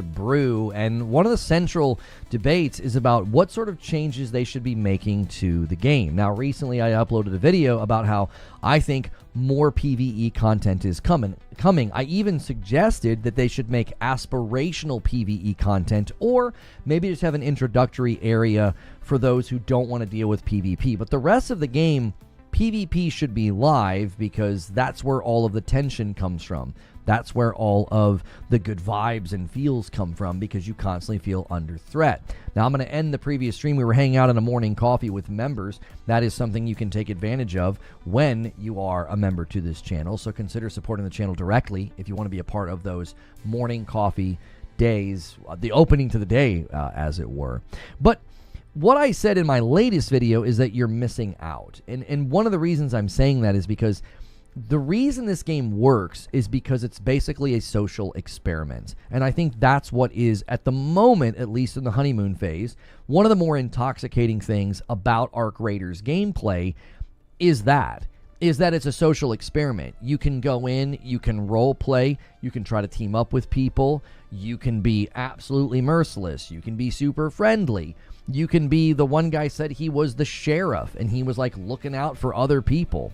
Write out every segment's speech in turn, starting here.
brew, and one of the central debates is about what sort of changes they should be making to the game. Now, recently I uploaded a video about how I think more PvE content is coming. I even suggested that they should make aspirational PvE content, or maybe just have an introductory area for those who don't want to deal with PvP. But the rest of the game, PvP should be live, because that's where all of the tension comes from. That's where all of the good vibes and feels come from, because you constantly feel under threat. Now, I'm going to end the previous stream. We were hanging out on a morning coffee with members. That is something you can take advantage of when you are a member to this channel. So consider supporting the channel directly if you want to be a part of those morning coffee days, the opening to the day, as it were. But what I said in my latest video is that you're missing out. And one of the reasons I'm saying that is because the reason this game works is because it's basically a social experiment. And I think that's what is, at the moment, at least in the honeymoon phase, one of the more intoxicating things about Arc Raiders gameplay is that it's a social experiment. You can go in, you can role play, you can try to team up with people, you can be absolutely merciless, you can be super friendly, you can be, the one guy said he was the sheriff and he was like looking out for other people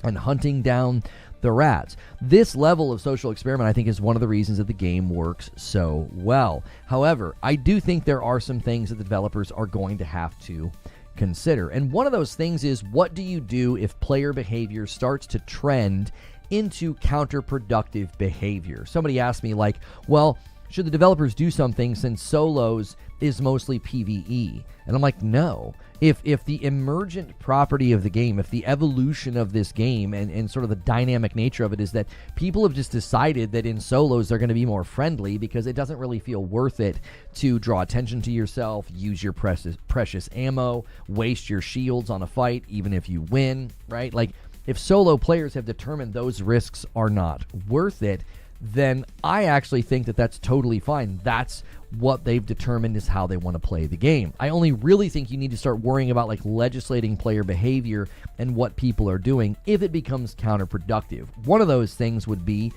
and hunting down the rats. This level of social experiment, I think, is one of the reasons that the game works so well. However, I do think there are some things that the developers are going to have to consider. And one of those things is, what do you do if player behavior starts to trend into counterproductive behavior? Somebody asked me, like, well, should the developers do something since solos is mostly PvE? And I'm like, no. If the emergent property of the game, if the evolution of this game and sort of the dynamic nature of it is that people have just decided that in solos they're going to be more friendly because it doesn't really feel worth it to draw attention to yourself, use your precious ammo, waste your shields on a fight even if you win, right? Like, if solo players have determined those risks are not worth it, then I actually think that that's totally fine. That's what they've determined is how they want to play the game. I only really think you need to start worrying about like legislating player behavior and what people are doing if it becomes counterproductive. One of those things would be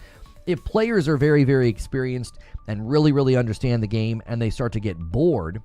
if players are very, very experienced and really, really understand the game and they start to get bored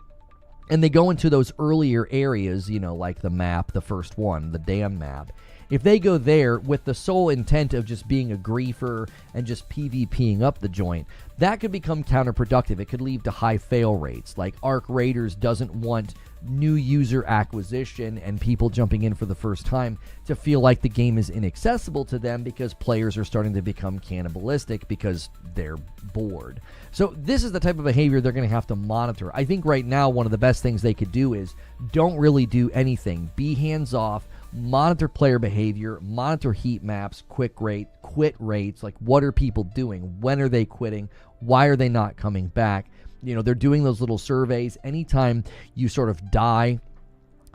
and they go into those earlier areas, you know, like the map, the first one, the dam map. If they go there with the sole intent of just being a griefer and just PvPing up the joint, that could become counterproductive. It could lead to high fail rates. Like, Arc Raiders doesn't want new user acquisition and people jumping in for the first time to feel like the game is inaccessible to them because players are starting to become cannibalistic because they're bored. So this is the type of behavior they're going to have to monitor. I think right now one of the best things they could do is don't really do anything. Be hands-off. Monitor player behavior, monitor heat maps, quit rates, like what are people doing? When are they quitting? Why are they not coming back? You know, they're doing those little surveys. Anytime you sort of die,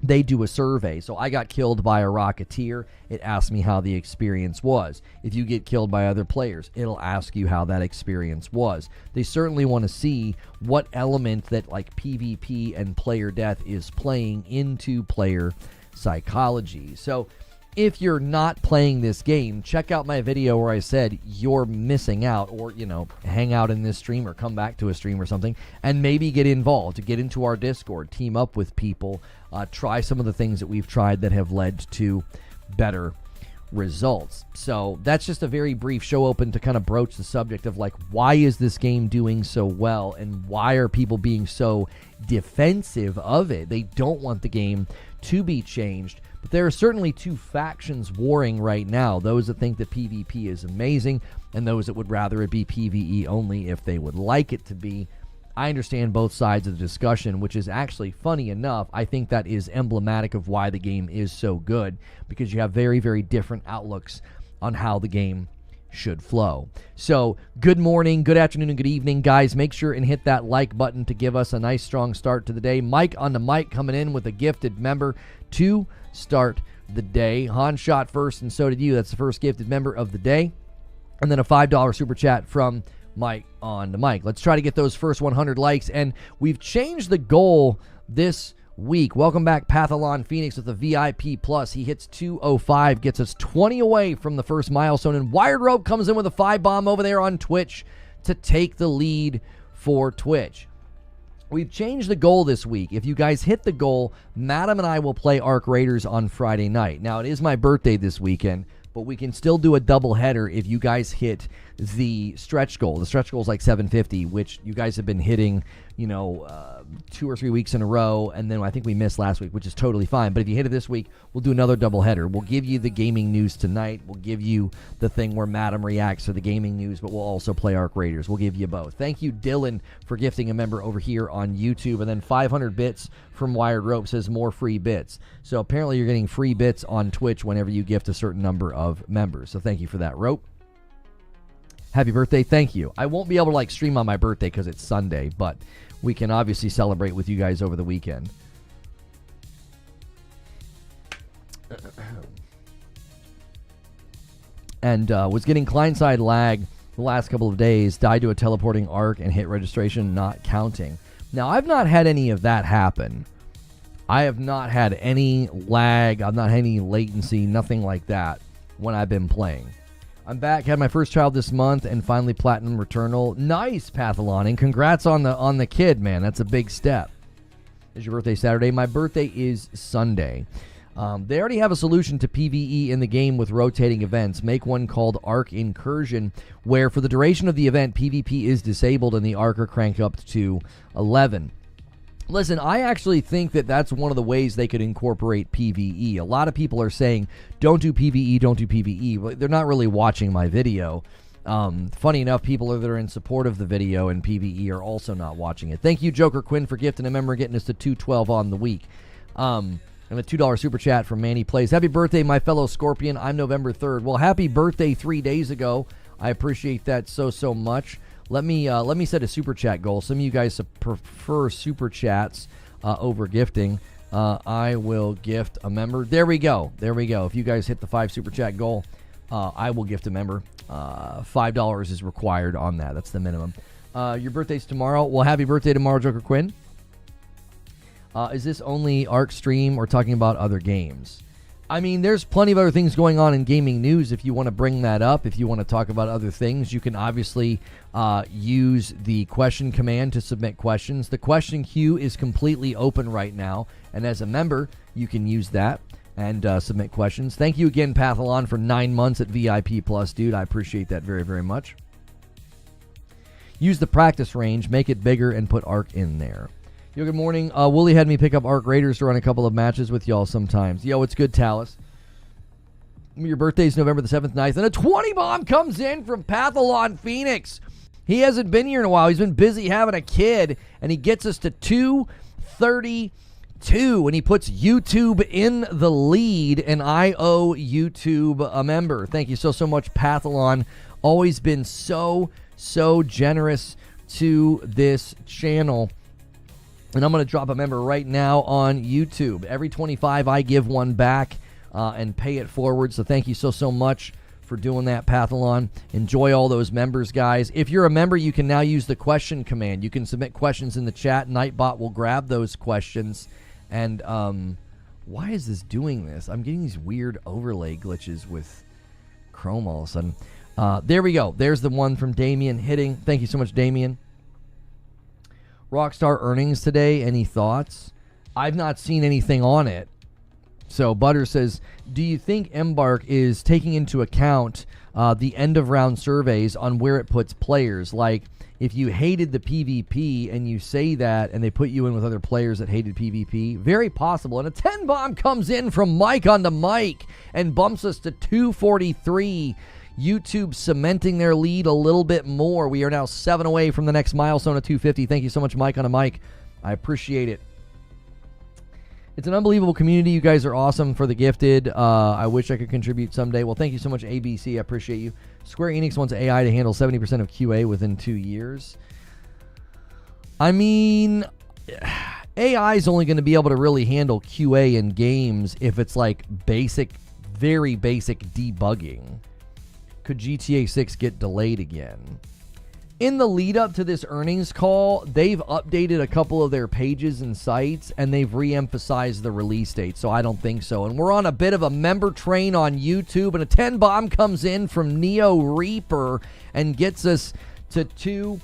they do a survey. So I got killed by a Rocketeer. It asked me how the experience was. If you get killed by other players, it'll ask you how that experience was. They certainly want to see what element that like PvP and player death is playing into player psychology. So if you're not playing this game, check out my video where I said you're missing out, or, you know, hang out in this stream or come back to a stream or something and maybe get involved, get into our Discord, team up with people, try some of the things that we've tried that have led to better results. So that's just a very brief show open to kind of broach the subject of like, why is this game doing so well and why are people being so defensive of it? They don't want the game to be changed, but there are certainly two factions warring right now, those that think that PvP is amazing and those that would rather it be PvE only if they would like it to be. I understand both sides of the discussion, which is actually, funny enough, I think that is emblematic of why the game is so good, because you have very, very different outlooks on how the game should flow. So good morning, good afternoon, and good evening, guys. Make sure and hit that like button to give us a nice strong start to the day. Mike on the mic coming in with a gifted member to start the day. Han shot first and so did you. That's the first gifted member of the day. And then a $5 super chat from Mike on the mic. Let's try to get those first 100 likes, and we've changed the goal this week. Welcome back, Pathalon Phoenix with the VIP Plus. He hits 205, gets us 20 away from the first milestone, and Wired Rope comes in with a 5 bomb over there on Twitch to take the lead for Twitch. We've changed the goal this week. If you guys hit the goal, Madam and I will play Arc Raiders on Friday night. Now, it is my birthday this weekend, but we can still do a double header if you guys hit the stretch goal. The stretch goal is like 750, which you guys have been hitting, 2 or 3 weeks in a row, and then I think we missed last week, which is totally fine. But if you hit it this week, we'll do another double header. We'll give you the gaming news tonight. We'll give you the thing where Madam reacts to the gaming news, but we'll also play Arc Raiders. We'll give you both. Thank you, Dylan, for gifting a member over here on YouTube. And then 500 bits from Wired Rope says more free bits. So apparently you're getting free bits on Twitch whenever you gift a certain number of members. So thank you for that, Rope. Happy birthday. Thank you. I won't be able to stream on my birthday because it's Sunday, but we can obviously celebrate with you guys over the weekend. And was getting client-side lag the last couple of days, died to a teleporting arc and hit registration not counting. Now, I've not had any of that happen. I have not had any lag. I've not had any latency, nothing like that when I've been playing. I'm back, had my first child this month, and finally Platinum Returnal. Nice, Pathalon, and congrats on the kid, man. That's a big step. Is your birthday Saturday? My birthday is Sunday. They already have a solution to PvE in the game with rotating events. Make one called Arc Incursion, where for the duration of the event, PvP is disabled and the Arc are cranked up to 11. Listen, I actually think that that's one of the ways they could incorporate PvE. A lot of people are saying, don't do PvE, don't do PvE. But they're not really watching my video. Funny enough, people that are in support of the video and PvE are also not watching it. Thank you, Joker Quinn, for gifting a member, getting us to 212 on the week. And a $2 super chat from Manny Plays. Happy birthday, my fellow Scorpion. I'm November 3rd. Well, happy birthday 3 days ago. I appreciate that so much. Let me set a super chat goal. Some of you guys prefer super chats over gifting. I will gift a member. There we go. If you guys hit the 5 super chat goal, I will gift a member. $5 is required on that. That's the minimum. Your birthday's tomorrow. Well, happy birthday tomorrow, Joker Quinn. Is this only Arc stream or talking about other games? I mean, there's plenty of other things going on in gaming news. If you want to bring that up, if you want to talk about other things, you can obviously use the question command to submit questions. The question queue is completely open right now, and as a member, you can use that and submit questions. Thank you again, Pathalon, for 9 months at VIP Plus, dude. I appreciate that very, very much. Use the practice range, make it bigger, and put Arc in there. Yo, good morning. Wooly had me pick up Arc Raiders to run a couple of matches with y'all sometimes. Yo, it's good, Talus. Your birthday's November the 7th, 9th, and a 20 bomb comes in from Pathalon Phoenix. He hasn't been here in a while. He's been busy having a kid, and he gets us to 232, and he puts YouTube in the lead, and I owe YouTube a member. Thank you so much, Pathalon. Always been so generous to this channel. And I'm going to drop a member right now on YouTube. Every 25, I give one back and pay it forward. So thank you so much for doing that, Pathalon. Enjoy all those members, guys. If you're a member, you can now use the question command. You can submit questions in the chat. Nightbot will grab those questions. And why is this doing this? I'm getting these weird overlay glitches with Chrome all of a sudden. There we go. There's the one from Damien hitting. Thank you so much, Damien. Rockstar earnings today, any thoughts? I've not seen anything on it. So Butter says, do you think Embark is taking into account the end of round surveys on where it puts players? Like if you hated the PvP and you say that and they put you in with other players that hated PvP, very possible. And a 10 bomb comes in from Mike on the mic and bumps us to 243. YouTube cementing their lead a little bit more. We are now 7 away from the next milestone of 250. Thank you so much, Mike on a mic. I appreciate it. It's an unbelievable community. You guys are awesome for the gifted. I wish I could contribute someday. Well, thank you so much, ABC. I appreciate you. Square Enix wants AI to handle 70% of QA within 2 years. I mean, AI is only going to be able to really handle QA in games if it's like very basic debugging. Could GTA 6 get delayed again? In the lead up to this earnings call, they've updated a couple of their pages and sites, and they've re-emphasized the release date, so I don't think so. And we're on a bit of a member train on YouTube, and a 10 bomb comes in from Neo Reaper and gets us to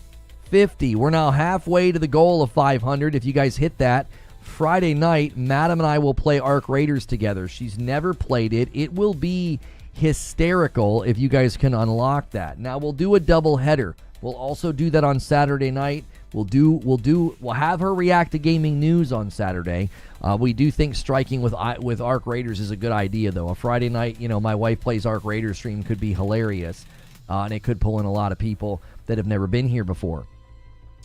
250. We're now halfway to the goal of 500. If you guys hit that, Friday night, Madam and I will play Arc Raiders together. She's never played it. It will be hysterical if you guys can unlock that. Now, we'll do a double header. We'll also do that on Saturday night. We'll have her react to gaming news on Saturday. We do think striking with Arc Raiders is a good idea, though. A Friday night, my wife plays Arc Raiders stream could be hilarious, and it could pull in a lot of people that have never been here before.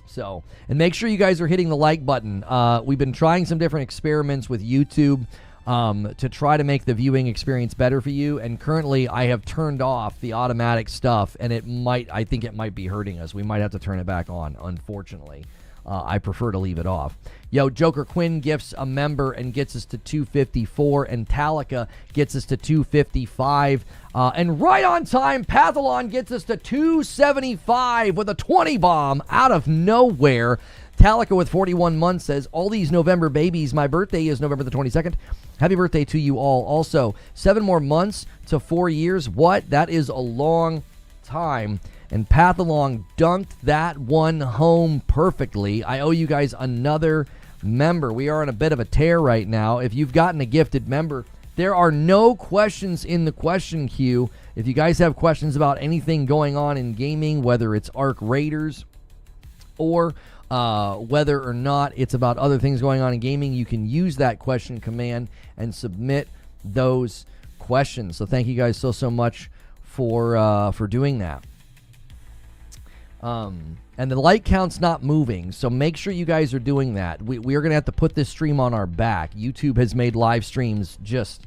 So, and make sure you guys are hitting the like button. We've been trying some different experiments with YouTube to try to make the viewing experience better for you, and currently I have turned off the automatic stuff, and I think it might be hurting us. We might have to turn it back on, unfortunately. I prefer to leave it off. Yo, Joker Quinn gifts a member and gets us to 254, and Talica gets us to 255. And right on time, Pathalon gets us to 275 with a 20 bomb out of nowhere. Talica with 41 months says, all these November babies, my birthday is November the 22nd. Happy birthday to you all. Also, 7 more months to 4 years. What? That is a long time. And Pathalong dunked that one home perfectly. I owe you guys another member. We are on a bit of a tear right now. If you've gotten a gifted member, there are no questions in the question queue. If you guys have questions about anything going on in gaming, whether it's Arc Raiders or whether or not it's about other things going on in gaming, you can use that question command and submit those questions. So thank you guys so much for doing that. And the like count's not moving, so make sure you guys are doing that. We are going to have to put this stream on our back. YouTube has made live streams just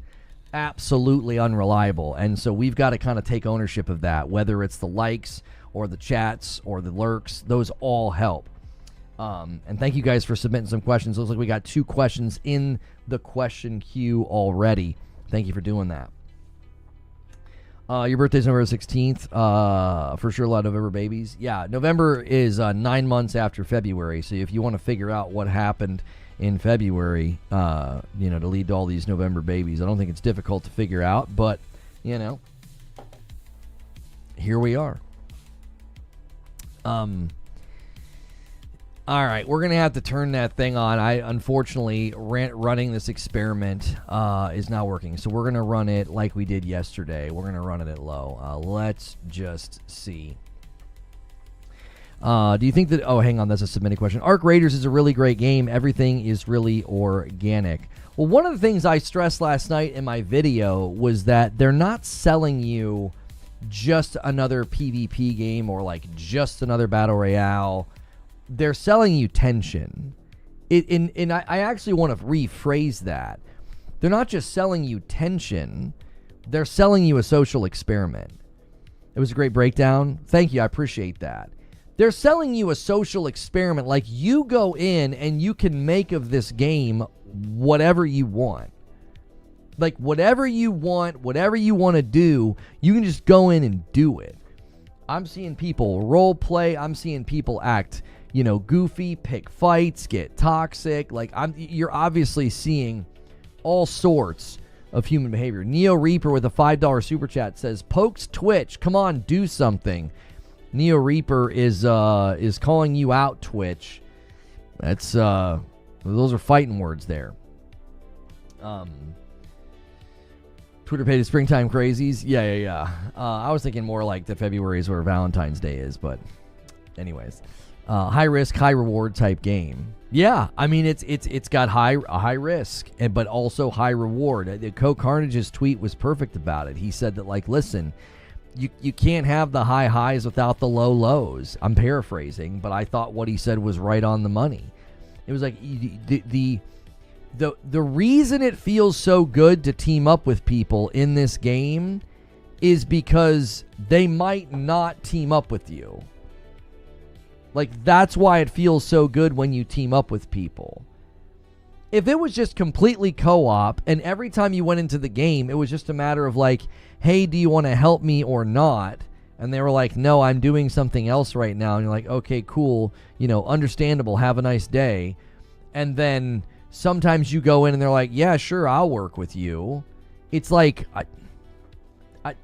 absolutely unreliable, and so we've got to kind of take ownership of that, whether it's the likes or the chats or the lurks. Those all help. And thank you guys for submitting some questions. Looks like we got 2 questions in the question queue already. Thank you for doing that. Your birthday's November 16th. For sure, a lot of November babies. Yeah, November is 9 months after February. So if you want to figure out what happened in February, to lead to all these November babies, I don't think it's difficult to figure out. But, here we are. All right, we're going to have to turn that thing on. Unfortunately, running this experiment is not working. So we're going to run it like we did yesterday. We're going to run it at low. Let's just see. Do you think that... Oh, hang on. That's a submitted question. Arc Raiders is a really great game. Everything is really organic. Well, one of the things I stressed last night in my video was that they're not selling you just another PvP game or like just another Battle Royale. They're selling you tension. I actually want to rephrase that. They're not just selling you tension. They're selling you a social experiment. It was a great breakdown. Thank you. I appreciate that. They're selling you a social experiment. Like, you go in and you can make of this game whatever you want. Like, whatever you want to do, you can just go in and do it. I'm seeing people role play. I'm seeing people act goofy, pick fights, get toxic. Like, you're obviously seeing all sorts of human behavior. Neo Reaper with a $5 super chat says, "Pokes Twitch, come on, do something." Neo Reaper is calling you out, Twitch. That's those are fighting words there. Twitter page is Springtime Crazies. Yeah. I was thinking more like that February is where Valentine's Day is, but anyways. High risk, high reward type game. Yeah, I mean it's got high risk, but also high reward. Coke Carnage's tweet was perfect about it. He said that, like, listen, you can't have the high highs without the low lows. I'm paraphrasing, but I thought what he said was right on the money. It was like the reason it feels so good to team up with people in this game is because they might not team up with you. Like, that's why it feels so good when you team up with people. If it was just completely co-op and every time you went into the game, it was just a matter of like, hey, do you want to help me or not? And they were like, no, I'm doing something else right now. And you're like, okay, cool. Understandable. Have a nice day. And then sometimes you go in and they're like, yeah, sure, I'll work with you. It's like,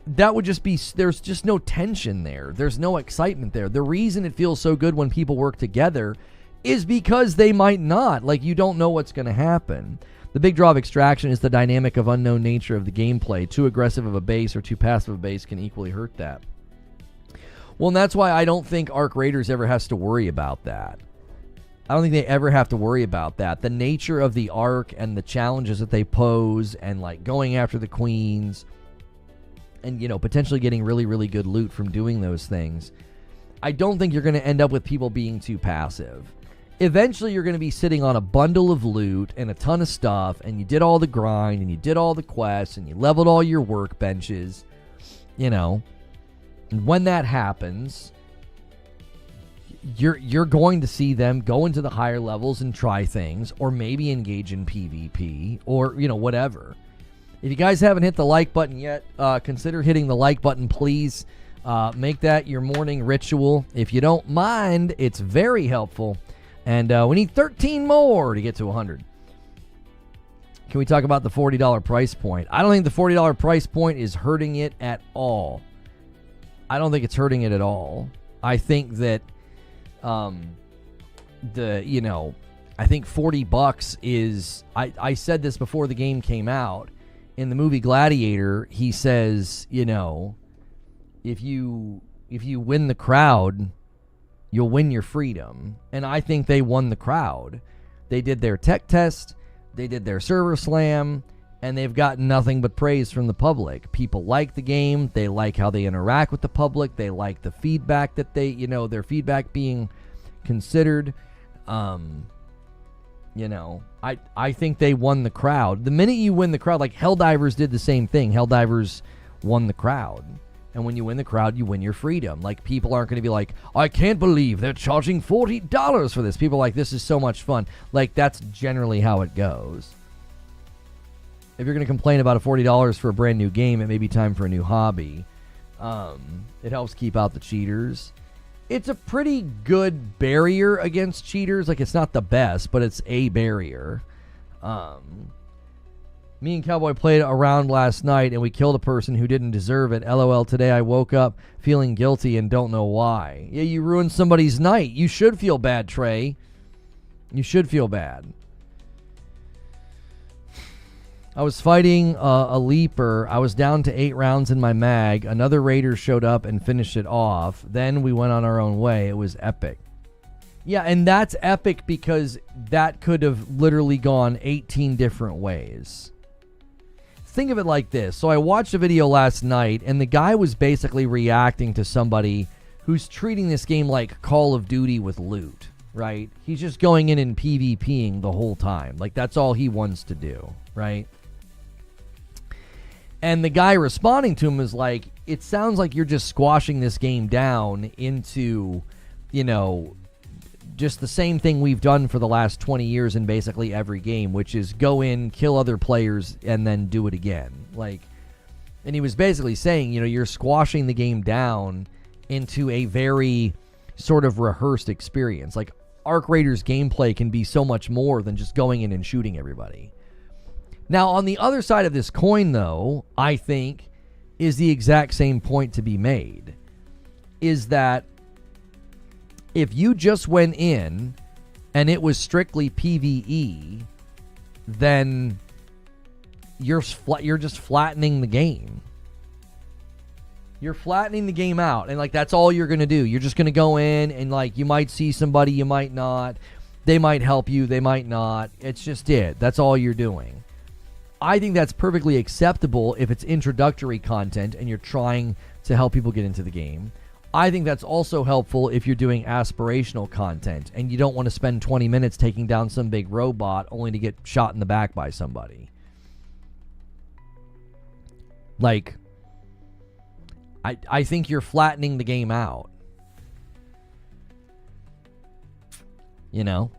that would just be, there's just no tension there. There's no excitement there. The reason it feels so good when people work together is because they might not. Like, you don't know what's going to happen. The big draw of Extraction is the dynamic of unknown nature of the gameplay. Too aggressive of a base or too passive of a base can equally hurt that. Well, and that's why I don't think Arc Raiders ever has to worry about that. I don't think they ever have to worry about that. The nature of the Arc and the challenges that they pose and, like, going after the queens and, you know, potentially getting really, really good loot from doing those things, I don't think you're going to end up with people being too passive. Eventually, you're going to be sitting on a bundle of loot and a ton of stuff, and you did all the grind, and you did all the quests, and you leveled all your workbenches, you know. And when that happens, you're going to see them go into the higher levels and try things, or maybe engage in PvP, or, you know, whatever. If you guys haven't hit the like button yet, consider hitting the like button, please. Make that your morning ritual. If you don't mind, it's very helpful. And we need 13 more to get to 100. Can we talk about the $40 price point? I don't think the $40 price point is hurting it at all. I don't think it's hurting it at all. I think that I think $40 is, I said this before the game came out. In the movie Gladiator, he says, you know, if you win the crowd, you'll win your freedom. And I think they won the crowd. They did their tech test, they did their server slam, and they've gotten nothing but praise from the public. People like the game, they like how they interact with the public, they like the feedback that they, you know, their feedback being considered. You know, I think they won the crowd. The minute you win the crowd, like Helldivers did the same thing. Helldivers won the crowd. And when you win the crowd, you win your freedom. Like, people aren't going to be like, I can't believe they're charging $40 for this. People are like, this is so much fun. Like, that's generally how it goes. If you're going to complain about a $40 for a brand new game, it may be time for a new hobby. It helps keep out the cheaters. It's a pretty good barrier against cheaters. Like, it's not the best, but it's a barrier. Me and Cowboy played around last night, and we killed a person who didn't deserve it. LOL, today I woke up feeling guilty and don't know why. Yeah, you ruined somebody's night. You should feel bad, Trey. You should feel bad. I was fighting a leaper. I was down to 8 rounds in my mag. Another raider showed up and finished it off. Then we went on our own way. It was epic. Yeah, and that's epic because that could have literally gone 18 different ways. Think of it like this. So I watched a video last night, and the guy was basically reacting to somebody who's treating this game like Call of Duty with loot, right? He's just going in and PvPing the whole time. Like, that's all he wants to do, right? And the guy responding to him is like, it sounds like you're just squashing this game down into, you know, just the same thing we've done for the last 20 years in basically every game, which is go in, kill other players, and then do it again. Like, and he was basically saying, you know, you're squashing the game down into a very sort of rehearsed experience. Like, Arc Raiders gameplay can be so much more than just going in and shooting everybody. Now, on the other side of this coin, though, I think, is the exact same point to be made. Is that if you just went in and it was strictly PvE, then you're just flattening the game. You're flattening the game out, and like that's all you're going to do. You're just going to go in and like you might see somebody, you might not. They might help you, they might not. It's just it. That's all you're doing. I think that's perfectly acceptable if it's introductory content and you're trying to help people get into the game. I think that's also helpful if you're doing aspirational content and you don't want to spend 20 minutes taking down some big robot only to get shot in the back by somebody. Like, I think you're flattening the game out. You know?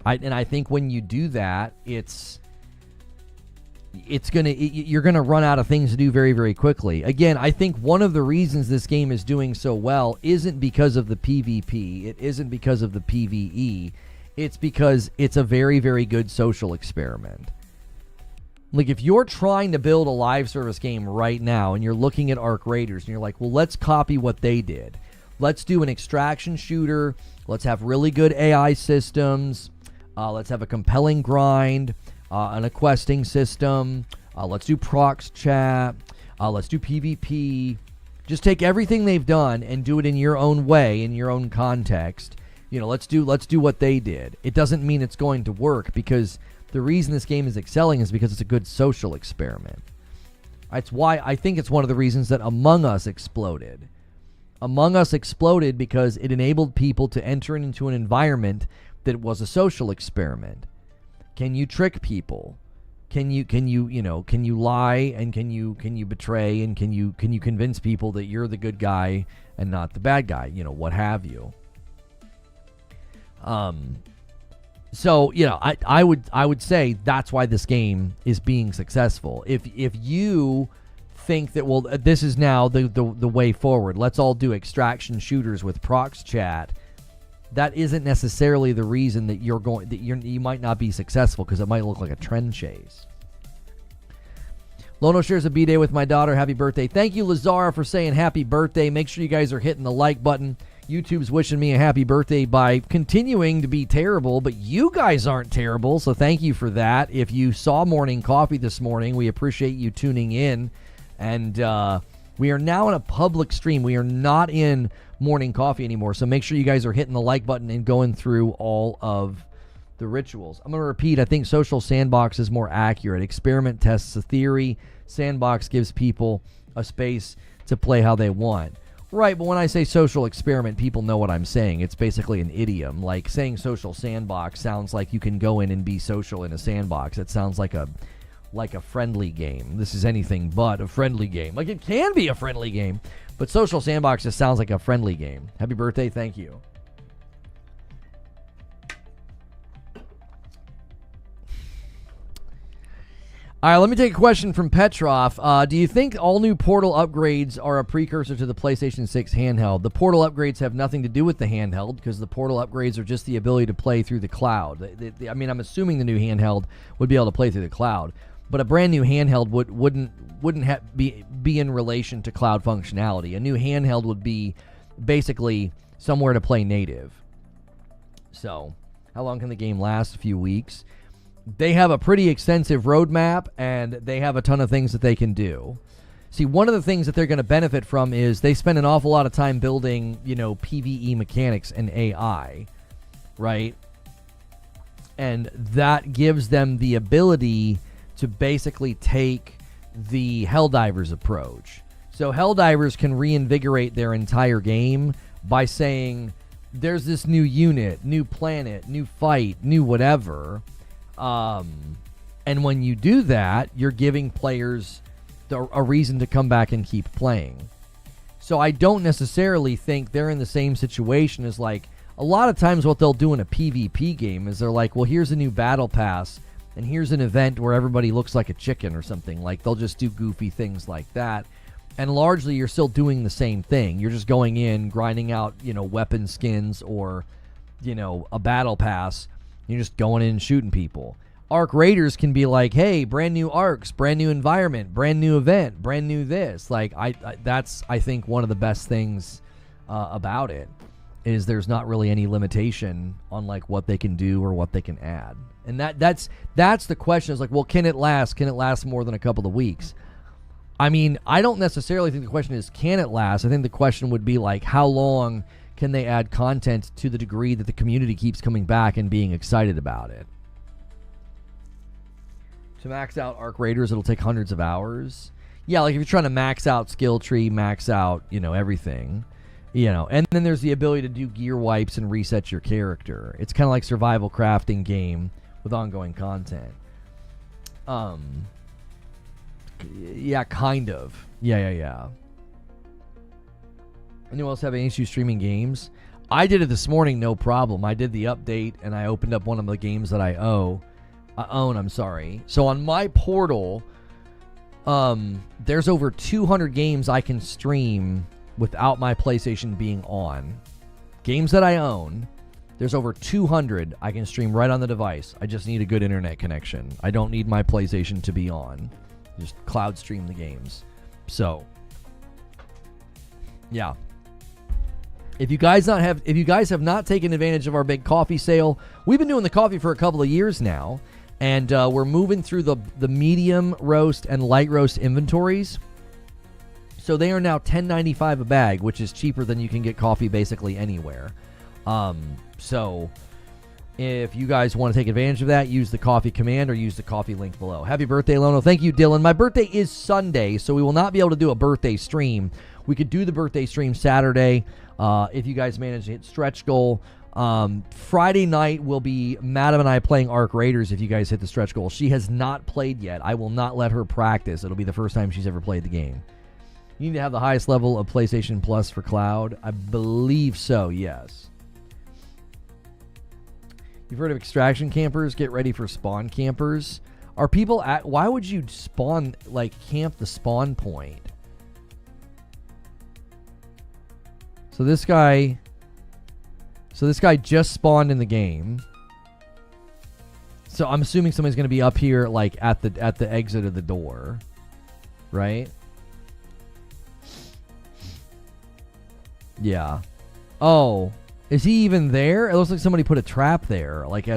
I think when you do that, you're gonna run out of things to do very, very quickly. Again, I think one of the reasons this game is doing so well isn't because of the PvP. It isn't because of the PvE. It's because it's a very, very good social experiment. Like, if you're trying to build a live service game right now and you're looking at Arc Raiders and you're like, well, let's copy what they did. Let's do an extraction shooter. Let's have really good AI systems. Let's have a compelling grind and a questing system. Let's do prox chat. Let's do PvP. Just take everything they've done and do it in your own way, in your own context. You know, let's do what they did. It doesn't mean it's going to work, because the reason this game is excelling is because it's a good social experiment. That's why I think it's one of the reasons that Among Us exploded. Among Us exploded because it enabled people to enter into an environment that was a social experiment. Can you trick people? Can you lie, and can you betray, and can you convince people that you're the good guy and not the bad guy? You know, what have you. So, you know, I would say that's why this game is being successful. If you think that, well, this is now the way forward, let's all do extraction shooters with prox chat, that isn't necessarily the reason that you might not be successful, because it might look like a trend chase. Lono shares a B-Day with my daughter. Happy birthday. Thank you, Lazara, for saying happy birthday. Make sure you guys are hitting the like button. YouTube's wishing me a happy birthday by continuing to be terrible, but you guys aren't terrible, so thank you for that. If you saw Morning Coffee this morning, we appreciate you tuning in. And we are now in a public stream. We are not in Morning Coffee anymore, so make sure you guys are hitting the like button and going through all of the rituals. I'm going to repeat, I think social sandbox is more accurate. Experiment tests a theory. Sandbox gives people a space to play how they want. Right, but when I say social experiment, people know what I'm saying. It's basically an idiom. Like, saying social sandbox sounds like you can go in and be social in a sandbox. It sounds like a friendly game. This is anything but a friendly game. Like, it can be a friendly game, but social sandbox just sounds like a friendly game. Happy birthday, thank you. All right, let me take a question from Petrov. Do you think all new Portal upgrades are a precursor to the PlayStation 6 handheld? The Portal upgrades have nothing to do with the handheld, because the Portal upgrades are just the ability to play through the cloud. I mean, I'm assuming the new handheld would be able to play through the cloud, but a brand new handheld wouldn't be in relation to cloud functionality. A new handheld would be basically somewhere to play native. So, how long can the game last? A few weeks. They have a pretty extensive roadmap, and they have a ton of things that they can do. See, one of the things that they're going to benefit from is they spend an awful lot of time building, PvE mechanics and AI, right? And that gives them the ability to basically take the Helldivers approach. So Helldivers can reinvigorate their entire game by saying, there's this new unit, new planet, new fight, new whatever. And when you do that, you're giving players a reason to come back and keep playing. So I don't necessarily think they're in the same situation as, like, a lot of times what they'll do in a PvP game is they're like, well, here's a new battle pass, and here's an event where everybody looks like a chicken or something. Like, they'll just do goofy things like that. And largely, you're still doing the same thing. You're just going in, grinding out, weapon skins or, a battle pass. You're just going in and shooting people. Arc Raiders can be like, hey, brand new arcs, brand new environment, brand new event, brand new this. Like, that's, I think, one of the best things about it is there's not really any limitation on, like, what they can do or what they can add. And that's the question, is like, well, can it last? Can it last more than a couple of weeks? I mean, I don't necessarily think the question is, can it last? I think the question would be, like, how long can they add content to the degree that the community keeps coming back and being excited about it? To max out Arc Raiders, it'll take hundreds of hours. Yeah, like if you're trying to max out skill tree, max out, everything, and then there's the ability to do gear wipes and reset your character. It's kind of like survival crafting game with ongoing content. Yeah, kind of. Yeah. Anyone else have any issue streaming games? I did it this morning, no problem. I did the update, and I opened up one of the games that I own. So on my portal, there's over 200 games I can stream without my PlayStation being on. Games that I own. There's over 200 I can stream right on the device. I just need a good internet connection. I don't need my PlayStation to be on. Just cloud stream the games. So, yeah. If you guys have not taken advantage of our big coffee sale, we've been doing the coffee for a couple of years now, and we're moving through the medium roast and light roast inventories. So they are now $10.95 a bag, which is cheaper than you can get coffee basically anywhere. So if you guys want to take advantage of that, use the coffee command or use the coffee link below. Happy birthday, Lono. Thank you, Dylan. My birthday is Sunday, so we will not be able to do a birthday stream. We could do the birthday stream Saturday if you guys manage to hit stretch goal. Friday night will be Madam and I playing Arc Raiders if you guys hit the stretch goal. She has not played yet. I will not let her practice. It'll be the first time she's ever played the game. You need to have the highest level of PlayStation Plus for cloud. I believe so, yes. You've heard of extraction campers? Get ready for spawn campers. Are people why would you spawn, like, camp the spawn point? So this guy just spawned in the game. So I'm assuming somebody's going to be up here, like, at the exit of the door, right? Yeah. Oh, is he even there? It looks like somebody put a trap there, like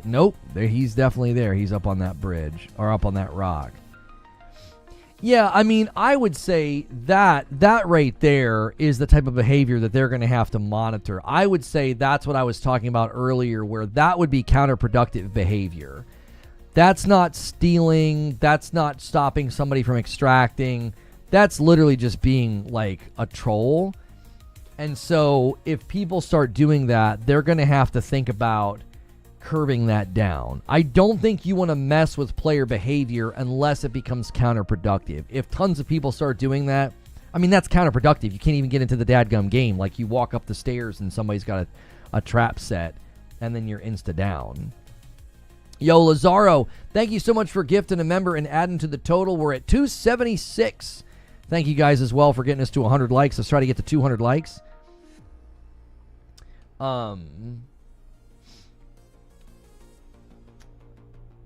nope. There, he's definitely there. He's up on that bridge or up on that rock. Yeah, I mean, I would say that right there is the type of behavior that they're going to have to monitor. I would say that's what I was talking about earlier, where that would be counterproductive behavior. That's not stealing. That's not stopping somebody from extracting. That's literally just being like a troll. And so if people start doing that, they're going to have to think about curbing that down. I don't think you want to mess with player behavior unless it becomes counterproductive. If tons of people start doing that, I mean, that's counterproductive. You can't even get into the dadgum game. Like, you walk up the stairs and somebody's got a trap set, and then you're insta-down. Yo, Lazaro, thank you so much for gifting a member and adding to the total. We're at 276. Thank you guys as well for getting us to 100 likes. Let's try to get to 200 likes.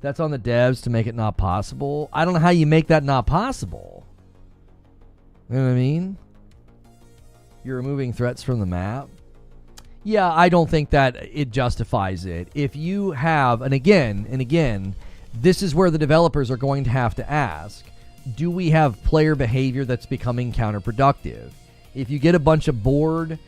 That's on the devs to make it not possible. I don't know how you make that not possible. You know what I mean? You're removing threats from the map. Yeah, I don't think that it justifies it. If you have, and again, this is where the developers are going to have to ask, do we have player behavior that's becoming counterproductive? If you get a bunch of bored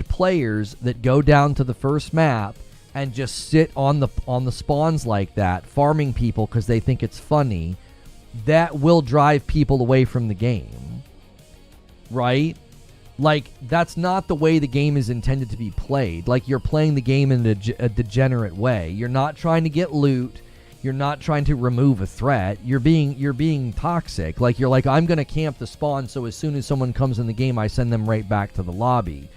players that go down to the first map and just sit on the spawns like that, farming people because they think it's funny, that will drive people away from the game, right? Like, that's not the way the game is intended to be played. Like, you're playing the game in a degenerate way. You're not trying to get loot. You're not trying to remove a threat. You're being toxic. Like, you're like, I'm going to camp the spawn, so as soon as someone comes in the game, I send them right back to the lobby.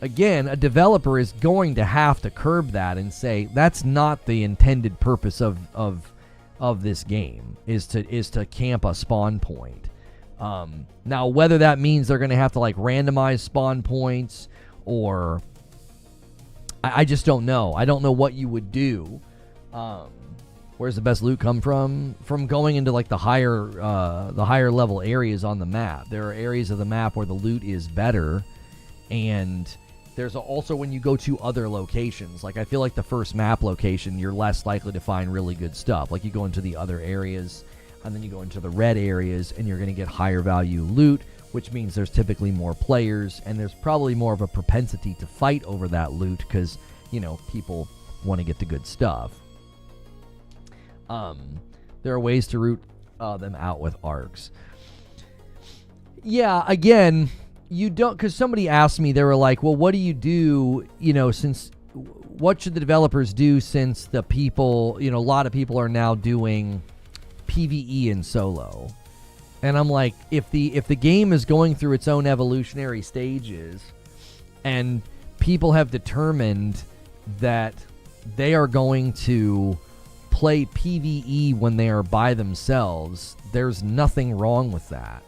Again, a developer is going to have to curb that and say, that's not the intended purpose of this game, is to camp a spawn point. Now, whether that means they're going to have to, like, randomize spawn points, or I just don't know. I don't know what you would do. Where's the best loot come from? From going into, like, the higher level areas on the map. There are areas of the map where the loot is better, and there's also when you go to other locations. Like, I feel like the first map location, you're less likely to find really good stuff. Like, you go into the other areas, and then you go into the red areas, and you're going to get higher value loot, which means there's typically more players, and there's probably more of a propensity to fight over that loot because, you know, people want to get the good stuff. There are ways to root them out with arcs. Yeah, again, you don't, because somebody asked me, they were like, well, what do you do, you know, what should the developers do since the people, you know, a lot of people are now doing PvE in solo. And I'm like, if the game is going through its own evolutionary stages and people have determined that they are going to play PvE when they are by themselves, there's nothing wrong with that.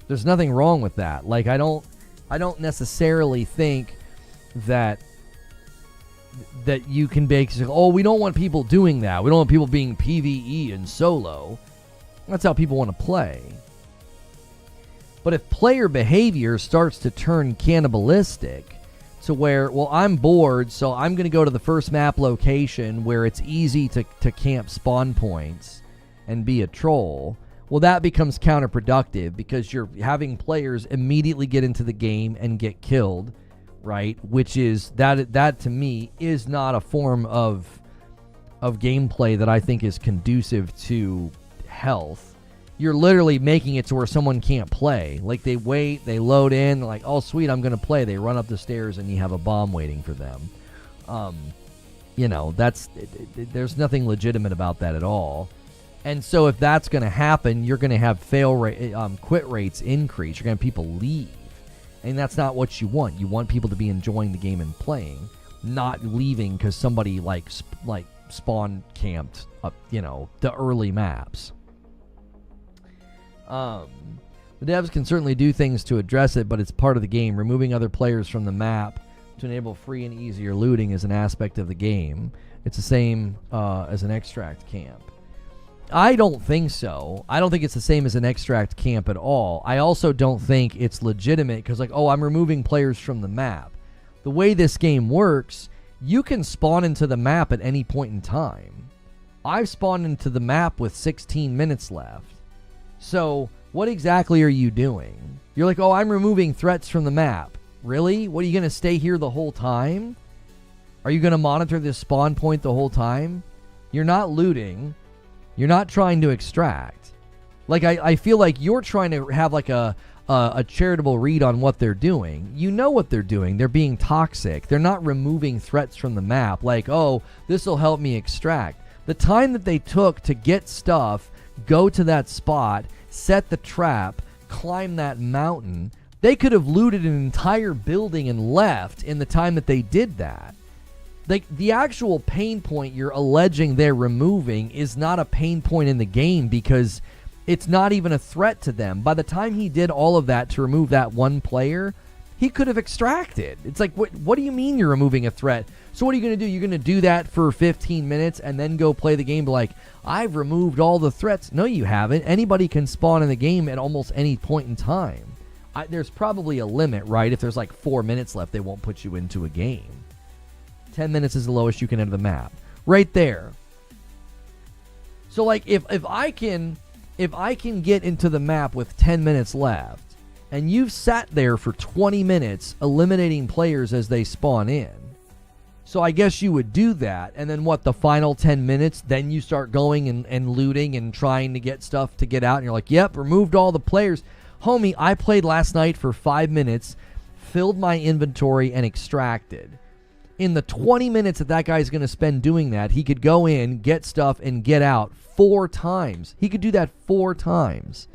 There's nothing wrong with that. Like, I don't necessarily think that you can basically, oh, we don't want people doing that. We don't want people being PvE and solo. That's how people want to play. But if player behavior starts to turn cannibalistic to where, well, I'm bored, so I'm going to go to the first map location where it's easy to camp spawn points and be a troll, well, that becomes counterproductive because you're having players immediately get into the game and get killed, right? Which is, that to me is not a form of gameplay that I think is conducive to health. You're literally making it to where someone can't play. Like, they wait, they load in, like, oh, sweet, I'm going to play. They run up the stairs, and you have a bomb waiting for them. There's nothing legitimate about that at all. And so if that's going to happen, you're going to have quit rates increase. You're going to have people leave. And that's not what you want. You want people to be enjoying the game and playing, not leaving because somebody, like spawn camped up, the early maps. The devs can certainly do things to address it, but it's part of the game. Removing other players from the map to enable free and easier looting is an aspect of the game. It's the same as an extract camp. I don't think so. I don't think it's the same as an extract camp at all. I also don't think it's legitimate because, like, oh, I'm removing players from the map. The way this game works, you can spawn into the map at any point in time. I've spawned into the map with 16 minutes left. So, what exactly are you doing? You're like, oh, I'm removing threats from the map. Really? What, are you going to stay here the whole time? Are you going to monitor this spawn point the whole time? You're not looting. You're not trying to extract. Like, I feel like you're trying to have, like, a charitable read on what they're doing. You know what they're doing. They're being toxic. They're not removing threats from the map. Like, oh, this will help me extract. The time that they took to get stuff, go to that spot, set the trap, climb that mountain, they could have looted an entire building and left in the time that they did that. Like, the actual pain point you're alleging they're removing is not a pain point in the game because it's not even a threat to them. By the time he did all of that to remove that one player, he could have extracted. It's like, what do you mean you're removing a threat? So what are you going to do? You're going to do that for 15 minutes and then go play the game like, I've removed all the threats. No, you haven't. Anybody can spawn in the game at almost any point in time. There's probably a limit, right? If there's like 4 minutes left, they won't put you into a game. 10 minutes is the lowest you can enter the map. Right there. So, like, if I can get into the map with 10 minutes left, and you've sat there for 20 minutes eliminating players as they spawn in, so I guess you would do that, and then what, the final 10 minutes, then you start going and looting and trying to get stuff to get out, and you're like, yep, removed all the players. Homie, I played last night for 5 minutes, filled my inventory, and extracted. In the 20 minutes that guy's going to spend doing that, he could go in, get stuff, and get out 4 times. He could do that 4 times.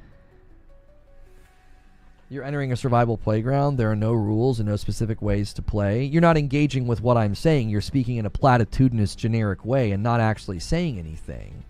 You're entering a survival playground. There are no rules and no specific ways to play. You're not engaging with what I'm saying. You're speaking in a platitudinous, generic way and not actually saying anything.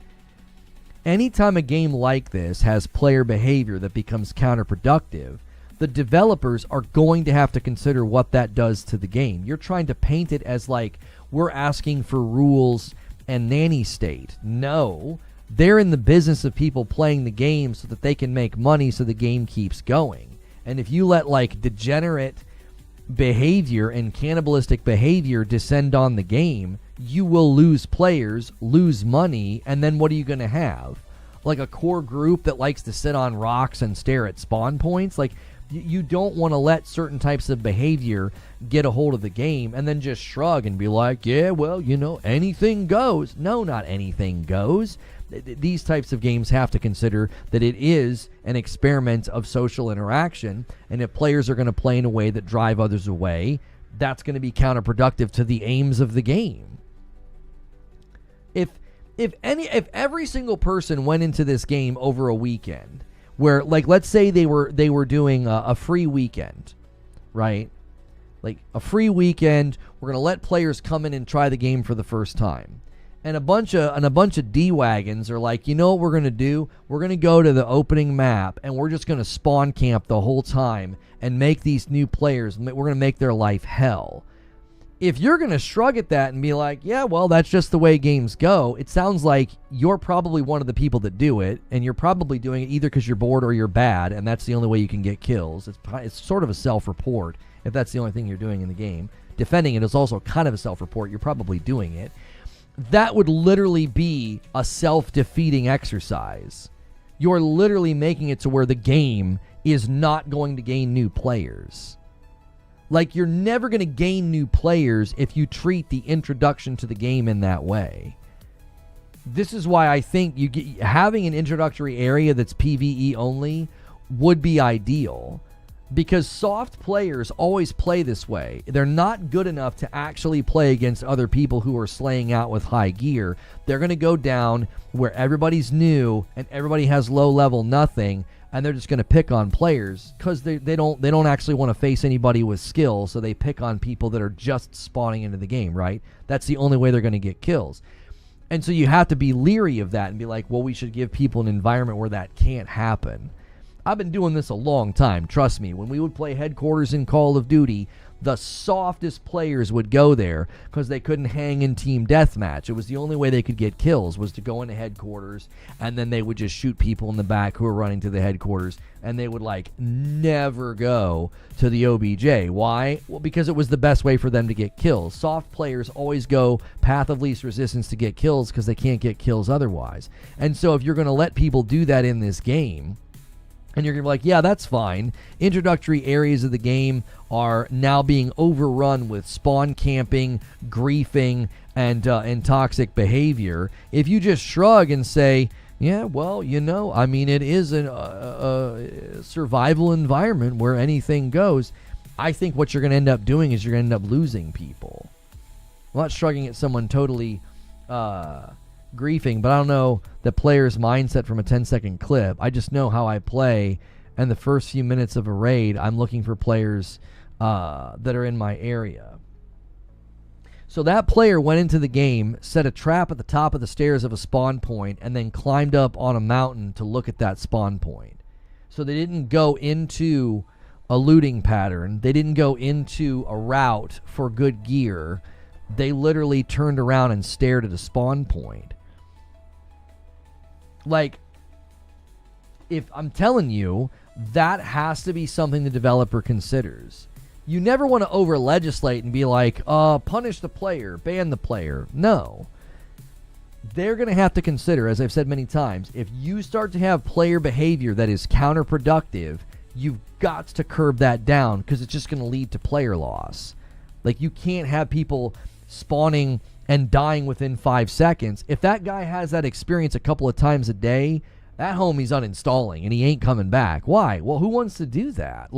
Anytime a game like this has player behavior that becomes counterproductive, the developers are going to have to consider what that does to the game. You're trying to paint it as like we're asking for rules and nanny state. No, they're in the business of people playing the game so that they can make money so the game keeps going. And if you let like degenerate behavior and cannibalistic behavior descend on the game, you will lose players, lose money, and then what are you going to have? Like a core group that likes to sit on rocks and stare at spawn points? Like, you don't want to let certain types of behavior get a hold of the game and then just shrug and be like, yeah, well, anything goes. No, not anything goes. These types of games have to consider that it is an experiment of social interaction, and if players are going to play in a way that drive others away, that's going to be counterproductive to the aims of the game. If every single person went into this game over a weekend, where, like, let's say they were doing a free weekend, right? Like a free weekend, we're gonna let players come in and try the game for the first time, and a bunch of D-wagons are like, you know what we're gonna do? We're gonna go to the opening map and we're just gonna spawn camp the whole time and make these new players. We're gonna make their life hell. if you're going to shrug at that and be like, yeah, well, that's just the way games go, it sounds like you're probably one of the people that do it, and you're probably doing it either because you're bored or you're bad, and that's the only way you can get kills. It's sort of a self-report if that's the only thing you're doing in the game. Defending it is also kind of a self-report. You're probably doing it. That would literally be a self-defeating exercise. You're literally making it to where the game is not going to gain new players. Like, you're never going to gain new players if you treat the introduction to the game in that way. This is why I think having an introductory area that's PvE only would be ideal. Because soft players always play this way. They're not good enough to actually play against other people who are slaying out with high gear. They're going to go down where everybody's new and everybody has low level nothing, and they're just going to pick on players because they don't actually want to face anybody with skill, so they pick on people that are just spawning into the game, right? That's the only way they're going to get kills. And so you have to be leery of that and be like, well, we should give people an environment where that can't happen. I've been doing this a long time, trust me. When we would play headquarters in Call of Duty, the softest players would go there because they couldn't hang in team deathmatch. It was the only way they could get kills was to go into headquarters, and then they would just shoot people in the back who were running to the headquarters, and they would never go to the OBJ. Why? Well, because it was the best way for them to get kills. Soft players always go path of least resistance to get kills because they can't get kills otherwise. And so if you're going to let people do that in this game, and you're going to be like, yeah, that's fine. Introductory areas of the game are now being overrun with spawn camping, griefing, and toxic behavior. If you just shrug and say, yeah, well, it is a survival environment where anything goes, I think what you're going to end up doing is you're going to end up losing people. I'm not shrugging at someone totally griefing, but I don't know the player's mindset from a 10-second clip. I just know how I play, and the first few minutes of a raid, I'm looking for players that are in my area. So that player went into the game, set a trap at the top of the stairs of a spawn point, and then climbed up on a mountain to look at that spawn point. So they didn't go into a looting pattern. They didn't go into a route for good gear. They literally turned around and stared at a spawn point. If I'm telling you, that has to be something the developer considers. You never want to over-legislate and be like, punish the player, ban the player. No. They're going to have to consider, as I've said many times, if you start to have player behavior that is counterproductive, you've got to curb that down because it's just going to lead to player loss. You can't have people spawning and dying within 5 seconds. If that guy has that experience a couple of times a day, that homie's uninstalling and he ain't coming back. Why? Well, who wants to do that?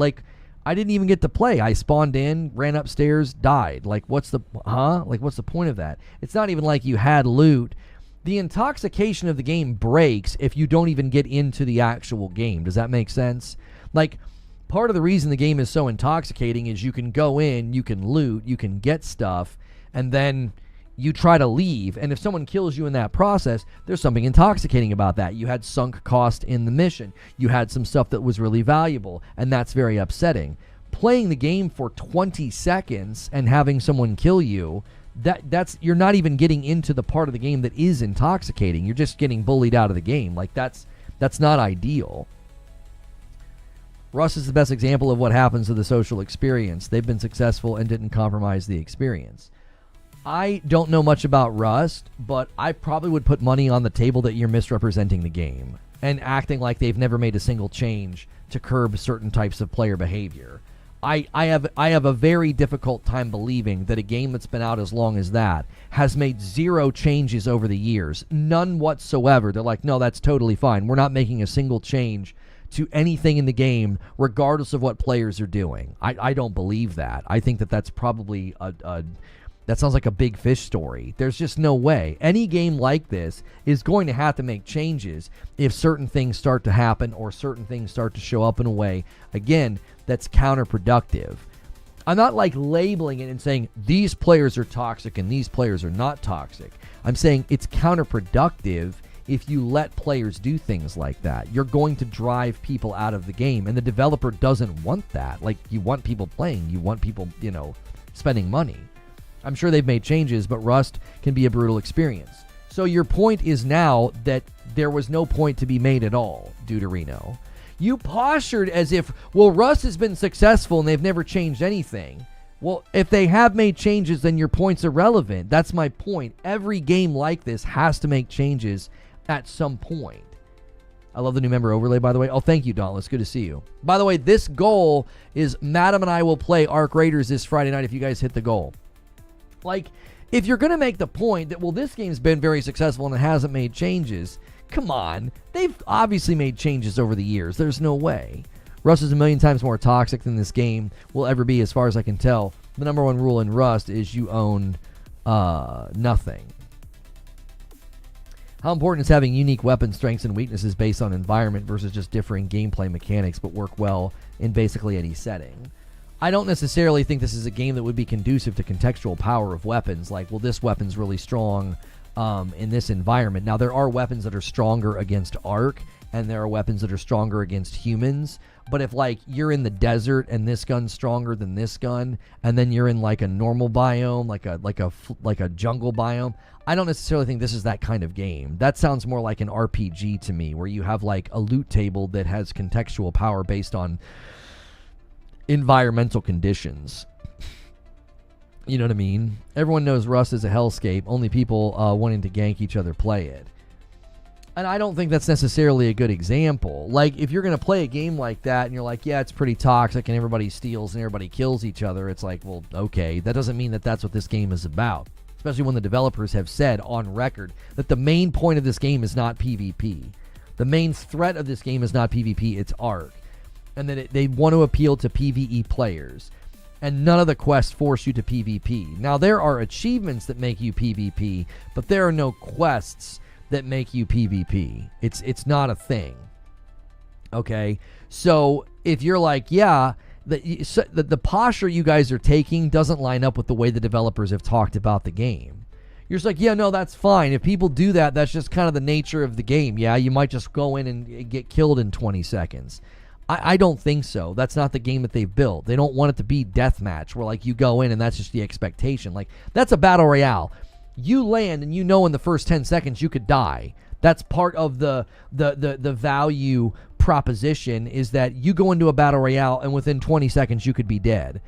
I didn't even get to play. I spawned in, ran upstairs, died. What's the point of that? It's not even like you had loot. The intoxication of the game breaks if you don't even get into the actual game. Does that make sense? Part of the reason the game is so intoxicating is you can go in, you can loot, you can get stuff, and then you try to leave, and if someone kills you in that process, there's something intoxicating about that. You had sunk cost in the mission. You had some stuff that was really valuable, and that's very upsetting. Playing the game for 20 seconds and having someone kill you, that's you're not even getting into the part of the game that is intoxicating. You're just getting bullied out of the game. That's not ideal. Rust is the best example of what happens to the social experience. They've been successful and didn't compromise the experience. I don't know much about Rust, but I probably would put money on the table that you're misrepresenting the game and acting like they've never made a single change to curb certain types of player behavior. I have a very difficult time believing that a game that's been out as long as that has made zero changes over the years. None whatsoever. They're like, no, that's totally fine. We're not making a single change to anything in the game, regardless of what players are doing. I don't believe that. I think that's probably that sounds like a big fish story. There's just no way. Any game like this is going to have to make changes if certain things start to happen or certain things start to show up in a way, again, that's counterproductive. I'm not labeling it and saying these players are toxic and these players are not toxic. I'm saying it's counterproductive if you let players do things like that. You're going to drive people out of the game, and the developer doesn't want that. You want people playing. You want people, spending money. I'm sure they've made changes, but Rust can be a brutal experience. So your point is now that there was no point to be made at all, Deuterino. You postured as if, well, Rust has been successful and they've never changed anything. Well, if they have made changes, then your point's irrelevant. That's my point. Every game like this has to make changes at some point. I love the new member overlay, by the way. Oh, thank you, Dauntless. Good to see you. By the way, this goal is Madam and I will play Arc Raiders this Friday night if you guys hit the goal. Like, if you're going to make the point that, well, this game's been very successful and it hasn't made changes, come on. They've obviously made changes over the years. There's no way. Rust is a million times more toxic than this game will ever be, as far as I can tell. The number one rule in Rust is you own nothing. How important is having unique weapon strengths and weaknesses based on environment versus just differing gameplay mechanics but work well in basically any setting? I don't necessarily think this is a game that would be conducive to contextual power of weapons. Like, well, this weapon's really strong in this environment. Now, there are weapons that are stronger against Arc, and there are weapons that are stronger against humans. But if, like, you're in the desert and this gun's stronger than this gun, and then you're in, like, a normal biome, like a jungle biome, I don't necessarily think this is that kind of game. That sounds more like an RPG to me, where you have, like, a loot table that has contextual power based on environmental conditions. You know what I mean? Everyone knows Rust is a hellscape. Only people wanting to gank each other play it. And I don't think that's necessarily a good example. Like, if you're going to play a game like that and you're like, yeah, it's pretty toxic and everybody steals and everybody kills each other, it's like, well, okay, that doesn't mean that that's what this game is about. Especially when the developers have said on record that the main point of this game is not PvP. The main threat of this game is not PvP, it's Arc. And that they want to appeal to PvE players. And none of the quests force you to PvP. Now, there are achievements that make you PvP, but there are no quests that make you PvP. It's not a thing. Okay? So, if you're like, yeah, the posture you guys are taking doesn't line up with the way the developers have talked about the game. You're just like, yeah, no, that's fine. If people do that, that's just kind of the nature of the game. Yeah, you might just go in and get killed in 20 seconds. I don't think so. That's not the game that they've built. They don't want it to be deathmatch, where, like, you go in and that's just the expectation. Like, that's a battle royale. You land and you know in the first 10 seconds you could die. That's part of the value proposition, is that you go into a battle royale and within 20 seconds you could be dead.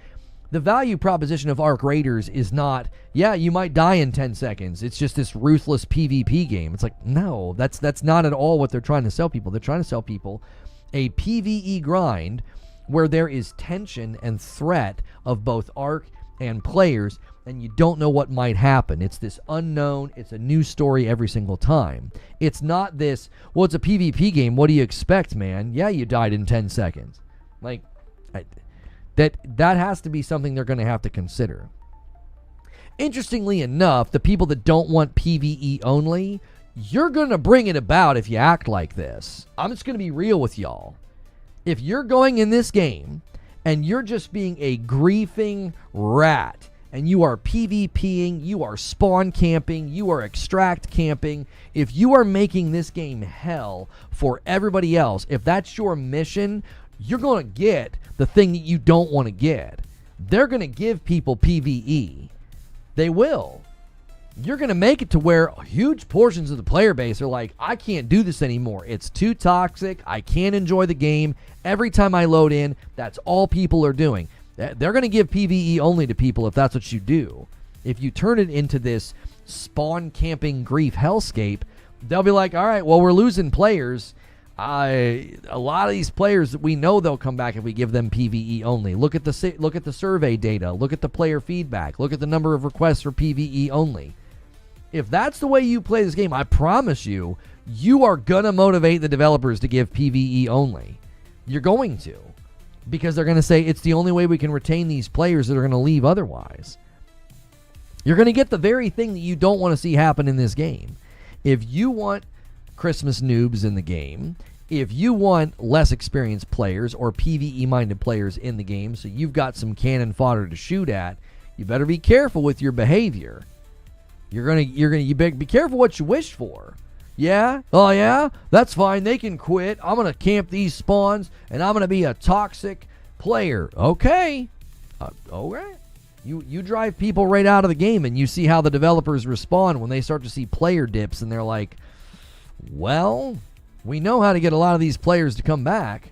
The value proposition of Arc Raiders is not, yeah, you might die in 10 seconds. It's just this ruthless PvP game. It's like, no, that's not at all what they're trying to sell people. They're trying to sell people a PvE grind where there is tension and threat of both Arc and players, and you don't know what might happen. It's this unknown. It's a new story every single time. It's not this, well, it's a PvP game. What do you expect, man? Yeah, you died in 10 seconds. Like, that has to be something they're going to have to consider. Interestingly enough, the people that don't want PvE only, you're going to bring it about if you act like this. I'm just going to be real with y'all. If you're going in this game and you're just being a griefing rat and you are PvPing, you are spawn camping, you are extract camping, if you are making this game hell for everybody else, if that's your mission, you're going to get the thing that you don't want to get. They're going to give people PvE. They will. You're going to make it to where huge portions of the player base are like, I can't do this anymore. It's too toxic. I can't enjoy the game. Every time I load in, that's all people are doing. They're going to give PvE only to people if that's what you do. If you turn it into this spawn camping grief hellscape, they'll be like, all right, well, we're losing players. A lot of these players, we know they'll come back if we give them PvE only. Look at the survey data. Look at the player feedback. Look at the number of requests for PvE only. If that's the way you play this game, I promise you, you are going to motivate the developers to give PvE only. You're going to. Because they're going to say it's the only way we can retain these players that are going to leave otherwise. You're going to get the very thing that you don't want to see happen in this game. If you want Christmas noobs in the game, if you want less experienced players or PvE-minded players in the game, so you've got some cannon fodder to shoot at, you better be careful with your behavior. You better be careful what you wish for. Yeah? Oh, yeah? That's fine. They can quit. I'm going to camp these spawns, and I'm going to be a toxic player. Okay. Okay. You drive people right out of the game, and you see how the developers respond when they start to see player dips, and they're like, well, we know how to get a lot of these players to come back.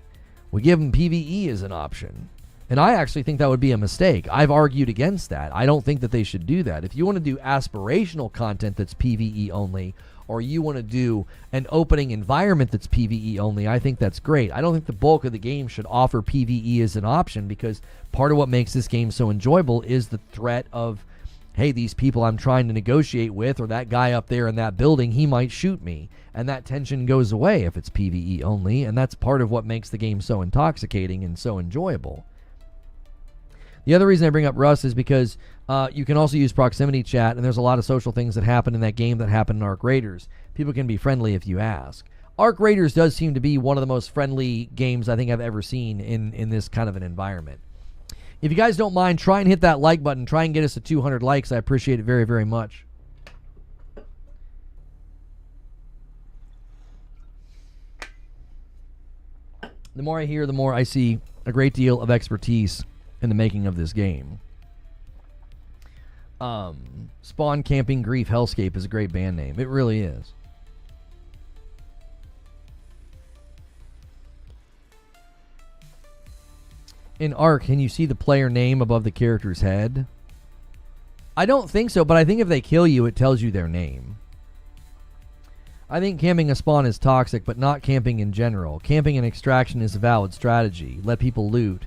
We give them PvE as an option. And I actually think that would be a mistake. I've argued against that. I don't think that they should do that. If you want to do aspirational content that's PvE only, or you want to do an opening environment that's PvE only, I think that's great. I don't think the bulk of the game should offer PvE as an option, because part of what makes this game so enjoyable is the threat of, hey, these people I'm trying to negotiate with, or that guy up there in that building, he might shoot me. And that tension goes away if it's PvE only, and that's part of what makes the game so intoxicating and so enjoyable. The other reason I bring up Rust is because you can also use proximity chat, and there's a lot of social things that happen in that game that happen in Arc Raiders. People can be friendly if you ask. Arc Raiders does seem to be one of the most friendly games I think I've ever seen in this kind of an environment. If you guys don't mind, try and hit that like button. Try and get us to 200 likes. I appreciate it very, very much. The more I hear, the more I see a great deal of expertise in the making of this game. Spawn Camping Grief Hellscape is a great band name. It really is. In Arc, can you see the player name above the character's head? I don't think so, but I think if they kill you, it tells you their name. I think camping a spawn is toxic, but not camping in general. Camping and extraction is a valid strategy. Let people loot.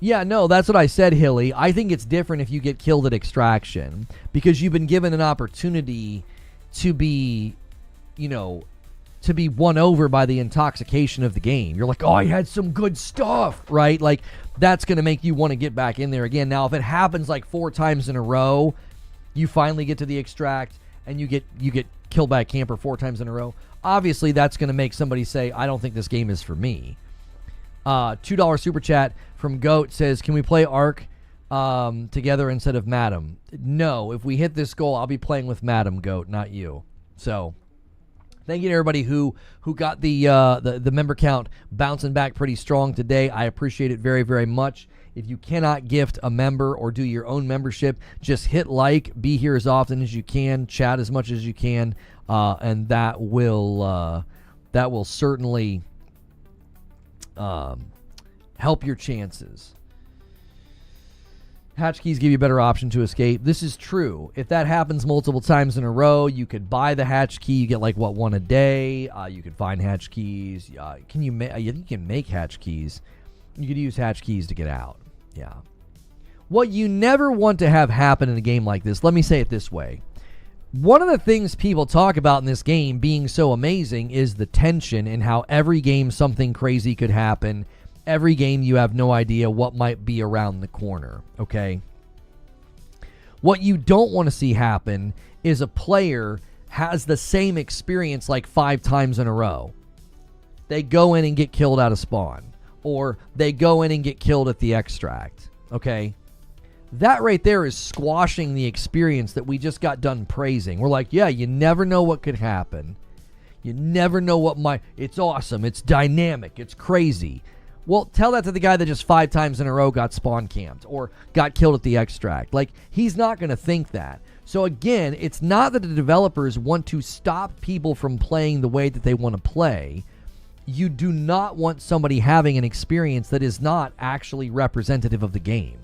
Yeah, no, that's what I said, Hilly. I think it's different if you get killed at extraction, because you've been given an opportunity to be, you know, to be won over by the intoxication of the game. You're like, oh, I had some good stuff, right? Like, that's going to make you want to get back in there again. Now, if it happens like 4 times in a row, you finally get to the extract, and you get killed by a camper 4 times in a row, obviously that's going to make somebody say, I don't think this game is for me. $2 super chat from Goat says, can we play Arc together instead of Madam? No, if we hit this goal, I'll be playing with Madam, Goat, not you. So thank you to everybody who got the member count bouncing back pretty strong today. I appreciate it very, very much. If you cannot gift a member or do your own membership, just hit like, be here as often as you can, chat as much as you can, and that will certainly help your chances. Hatch keys give you a better option to escape. This is true. If that happens multiple times in a row, you could buy the hatch key. You get like, what, 1 a day? You could find hatch keys. You can make hatch keys. You could use hatch keys to get out. Yeah. What you never want to have happen in a game like this, let me say it this way. One of the things people talk about in this game being so amazing is the tension and how every game something crazy could happen. Every game you have no idea what might be around the corner, okay? What you don't want to see happen is a player has the same experience like 5 times in a row. They go in and get killed out of spawn, or they go in and get killed at the extract, okay? That right there is squashing the experience that we just got done praising. We're like, yeah, you never know what could happen. You never know what it's awesome, it's dynamic, it's crazy. Well, tell that to the guy that just 5 times in a row got spawn camped or got killed at the extract. Like, he's not going to think that. So again, it's not that the developers want to stop people from playing the way that they want to play. You do not want somebody having an experience that is not actually representative of the game.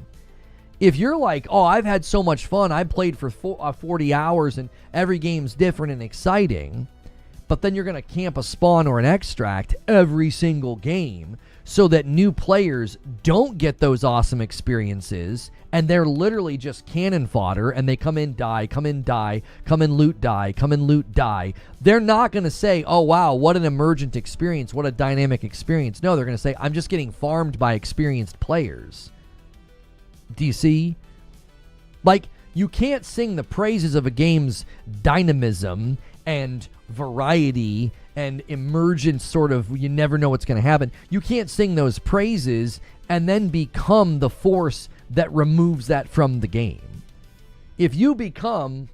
If you're like, oh, I've had so much fun, I played for 40 hours and every game's different and exciting, but then you're going to camp a spawn or an extract every single game so that new players don't get those awesome experiences, and they're literally just cannon fodder, and they come in, die, come in, die, come in, loot, die, come in, loot, die. They're not going to say, oh, wow, what an emergent experience, what a dynamic experience. No, they're going to say, I'm just getting farmed by experienced players. Do you see? Like, you can't sing the praises of a game's dynamism and variety and emergent sort of, you never know what's going to happen. You can't sing those praises and then become the force that removes that from the game. If you become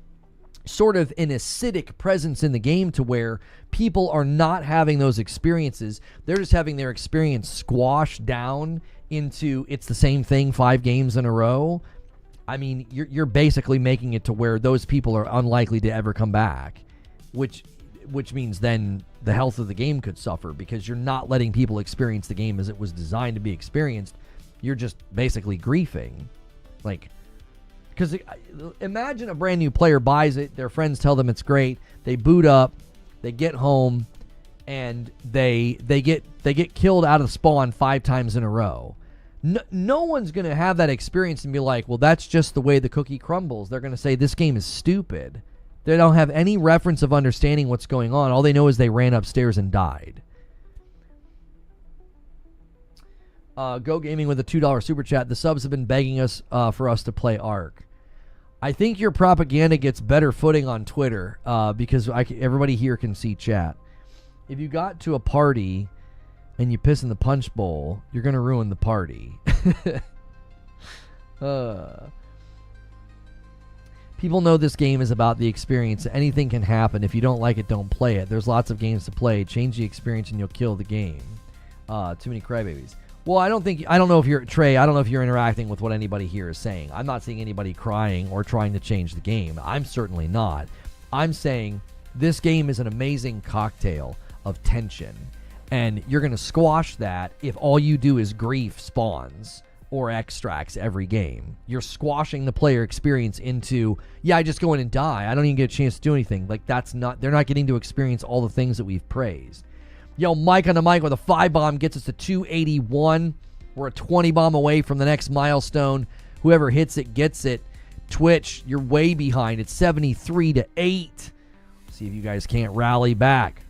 sort of an acidic presence in the game to where people are not having those experiences, they're just having their experience squashed down into it's the same thing 5 games in a row, I mean, you're basically making it to where those people are unlikely to ever come back, which means then the health of the game could suffer because you're not letting people experience the game as it was designed to be experienced. You're just basically griefing. Like, because imagine a brand new player buys it, their friends tell them it's great, they boot up, they get home, and they get killed out of spawn 5 times in a row. No one's going to have that experience and be like, well, that's just the way the cookie crumbles. They're going to say this game is stupid. They don't have any reference of understanding what's going on. All they know is they ran upstairs and died. Go Gaming with a $2 super chat. The subs have been begging us for us to play Arc. I think your propaganda gets better footing on Twitter because everybody here can see chat. If you got to a party and you piss in the punch bowl, you're going to ruin the party. People know this game is about the experience. Anything can happen. If you don't like it, don't play it. There's lots of games to play. Change the experience and you'll kill the game. Too many crybabies. Well, I don't know if you're, Trey, I don't know if you're interacting with what anybody here is saying. I'm not seeing anybody crying or trying to change the game. I'm certainly not. I'm saying this game is an amazing cocktail of tension. And you're going to squash that if all you do is grief spawns or extracts every game. You're squashing the player experience into, I just go in and die. I don't even get a chance to do anything. Like, they're not getting to experience all the things that we've praised. Yo, Mike on the mic with a 5 bomb gets us to 281. We're a 20 bomb away from the next milestone. Whoever hits it gets it. Twitch, you're way behind. It's 73-8. See if you guys can't rally back.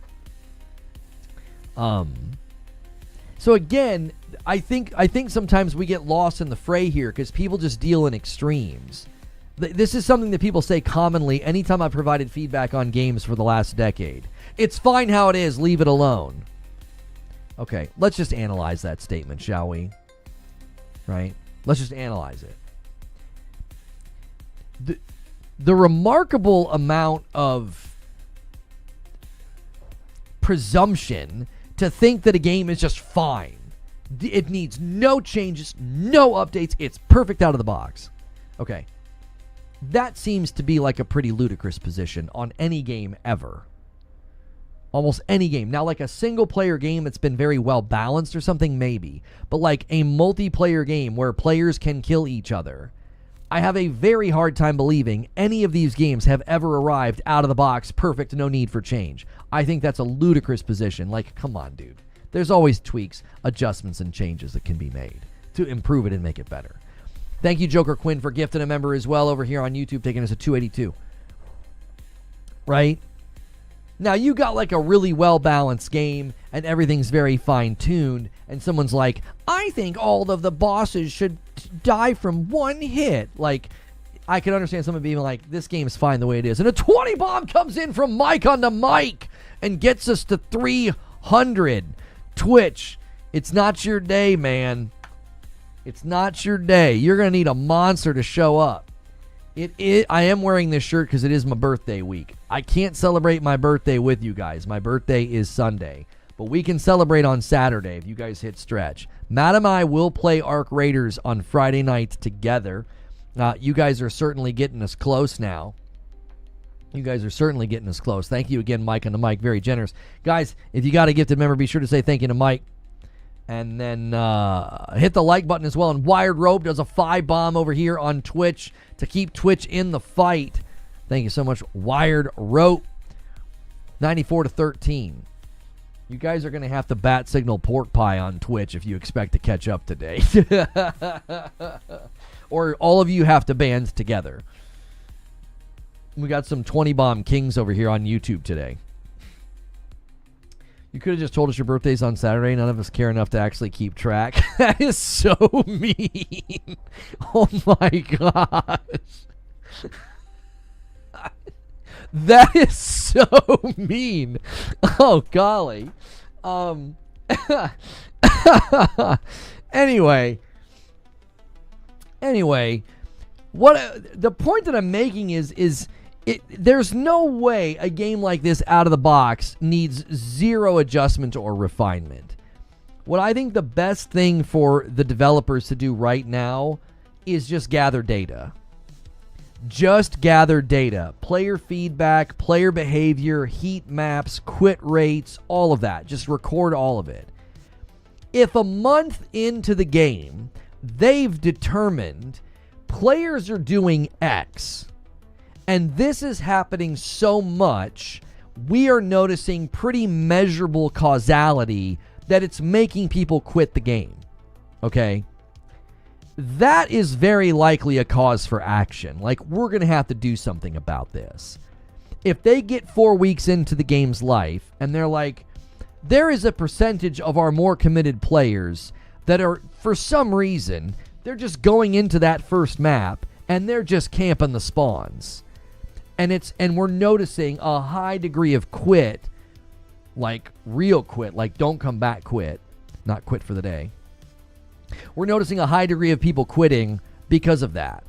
So again, I think sometimes we get lost in the fray here because people just deal in extremes. This is something that people say commonly anytime I've provided feedback on games for the last decade. It's fine how it is, leave it alone. Okay, let's just analyze that statement, shall we? Right? Let's just analyze it. The remarkable amount of presumption to think that a game is just fine. It needs no changes, no updates. It's perfect out of the box. Okay. That seems to be like a pretty ludicrous position on any game ever. Almost any game. Now, like a single-player game that's been very well balanced or something, maybe. But like a multiplayer game where players can kill each other, I have a very hard time believing any of these games have ever arrived out of the box, perfect, no need for change. I think that's a ludicrous position. Like, come on, dude. There's always tweaks, adjustments, and changes that can be made to improve it and make it better. Thank you, Joker Quinn, for gifting a member as well over here on YouTube, taking us to 282. Right? Now, you got like a really well-balanced game, and everything's very fine-tuned, and someone's like, I think all of the bosses should die from one hit. Like, I can understand someone being like, this game's fine the way it is. And a 20 bomb comes in from Mike on the mic and gets us to 300. Twitch, it's not your day, man. It's not your day. You're going to need a monster to show up. I am wearing this shirt because it is my birthday week. I can't celebrate my birthday with you guys. My birthday is Sunday. But we can celebrate on Saturday if you guys hit stretch. Matt and I will play Arc Raiders on Friday night together. You guys are certainly getting us close now. You guys are certainly getting us close. Thank you again, Mike on the mic. Very generous. Guys, if you got a gifted member, be sure to say thank you to Mike. And then hit the like button as well. And Wired Rope does a 5 bomb over here on Twitch to keep Twitch in the fight. Thank you so much, Wired Rope. 94-13. You guys are going to have to bat signal pork pie on Twitch if you expect to catch up today. Or all of you have to band together. We got some 20 bomb kings over here on YouTube today. You could have just told us your birthday's on Saturday. None of us care enough to actually keep track. That is so mean. Oh my gosh. That is so mean. Oh golly. Anyway, what the point that I'm making is there's no way a game like this out of the box needs zero adjustment or refinement. What I think the best thing for the developers to do right now is just gather data. Just gather data. Player feedback, player behavior, heat maps, quit rates, all of that. Just record all of it. If a month into the game, they've determined players are doing X, and this is happening so much, we are noticing pretty measurable causality that it's making people quit the game. Okay? That is very likely a cause for action. Like, we're going to have to do something about this. If they get 4 weeks into the game's life and they're like, there is a percentage of our more committed players that are, for some reason, they're just going into that first map and they're just camping the spawns. And we're noticing a high degree of quit, like real quit, like don't come back quit, not quit for the day. We're noticing a high degree of people quitting because of that.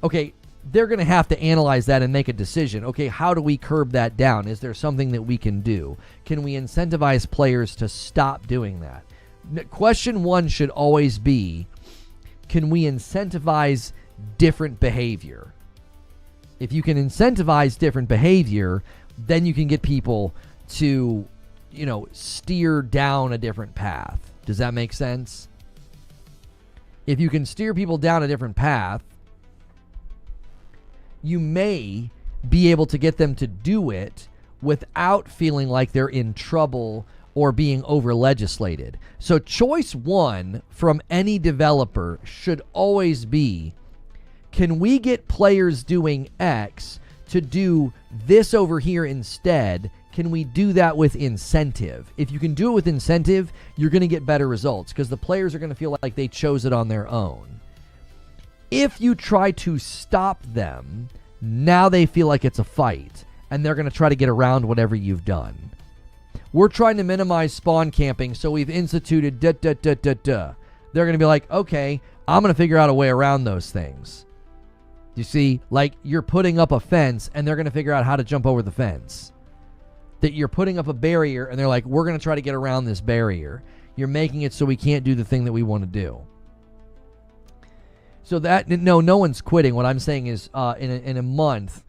Okay, they're going to have to analyze that and make a decision. Okay, how do we curb that down? Is there something that we can do? Can we incentivize players to stop doing that? Question one should always be, can we incentivize different behavior? If you can incentivize different behavior, then you can get people to, steer down a different path. Does that make sense? If you can steer people down a different path, you may be able to get them to do it without feeling like they're in trouble or being over-legislated. So choice one from any developer should always be, can we get players doing X to do this over here instead? Can we do that with incentive? If you can do it with incentive, you're going to get better results because the players are going to feel like they chose it on their own. If you try to stop them, now they feel like it's a fight, and they're going to try to get around whatever you've done. We're trying to minimize spawn camping, so we've instituted They're going to be like, okay, I'm going to figure out a way around those things. You see, like you're putting up a fence, and they're going to figure out how to jump over the fence. That you're putting up a barrier, and they're like, we're going to try to get around this barrier. You're making it so we can't do the thing that we want to do. So that, no one's quitting. What I'm saying is in a month,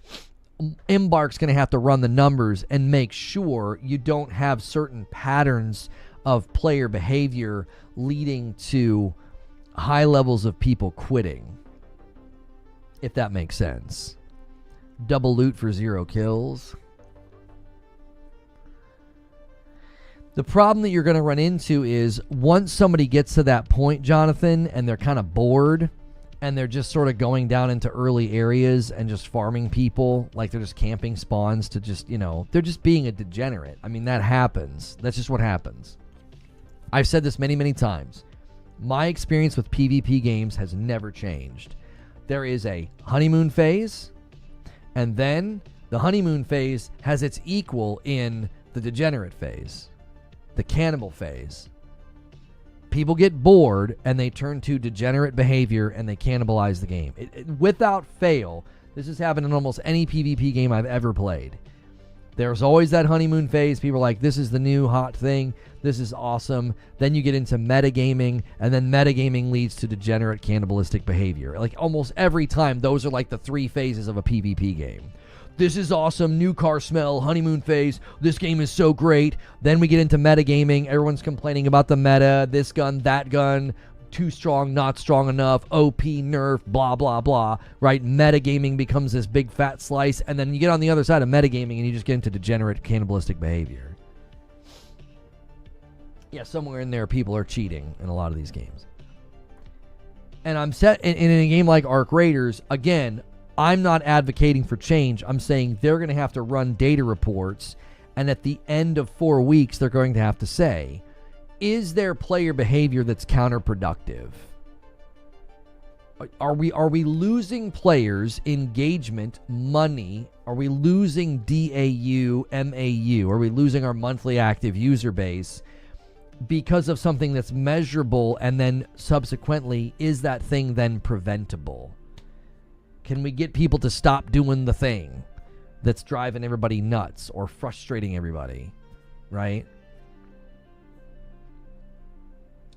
Embark's going to have to run the numbers and make sure you don't have certain patterns of player behavior leading to high levels of people quitting. If that makes sense. Double loot for 0 kills. The problem that you're going to run into is once somebody gets to that point, Jonathan, and they're kind of bored, and they're just sort of going down into early areas and just farming people, like they're just camping spawns to just, they're just being a degenerate. I mean, that happens. That's just what happens. I've said this many, many times. My experience with PvP games has never changed. There is a honeymoon phase, and then the honeymoon phase has its equal in the degenerate phase, the cannibal phase. People get bored and they turn to degenerate behavior and they cannibalize the game. Without fail, this has happened in almost any PvP game I've ever played. There's always that honeymoon phase. People are like, this is the new hot thing. This is awesome. Then you get into metagaming, and then metagaming leads to degenerate cannibalistic behavior. Like almost every time, those are like the 3 phases of a PvP game. This is awesome, new car smell, honeymoon phase, this game is so great. Then we get into metagaming, everyone's complaining about the meta, this gun, that gun, too strong, not strong enough, OP, nerf, blah, blah, blah, right? Metagaming becomes this big fat slice, and then you get on the other side of metagaming and you just get into degenerate cannibalistic behavior. Yeah, somewhere in there people are cheating in a lot of these games. And I'm set in a game like Arc Raiders, again, I'm not advocating for change. I'm saying they're going to have to run data reports, and at the end of 4 weeks, they're going to have to say, is there player behavior that's counterproductive? Are we losing players, engagement, money? Are we losing DAU, MAU? Are we losing our monthly active user base because of something that's measurable, and then subsequently, is that thing then preventable? Can we get people to stop doing the thing that's driving everybody nuts or frustrating everybody, right?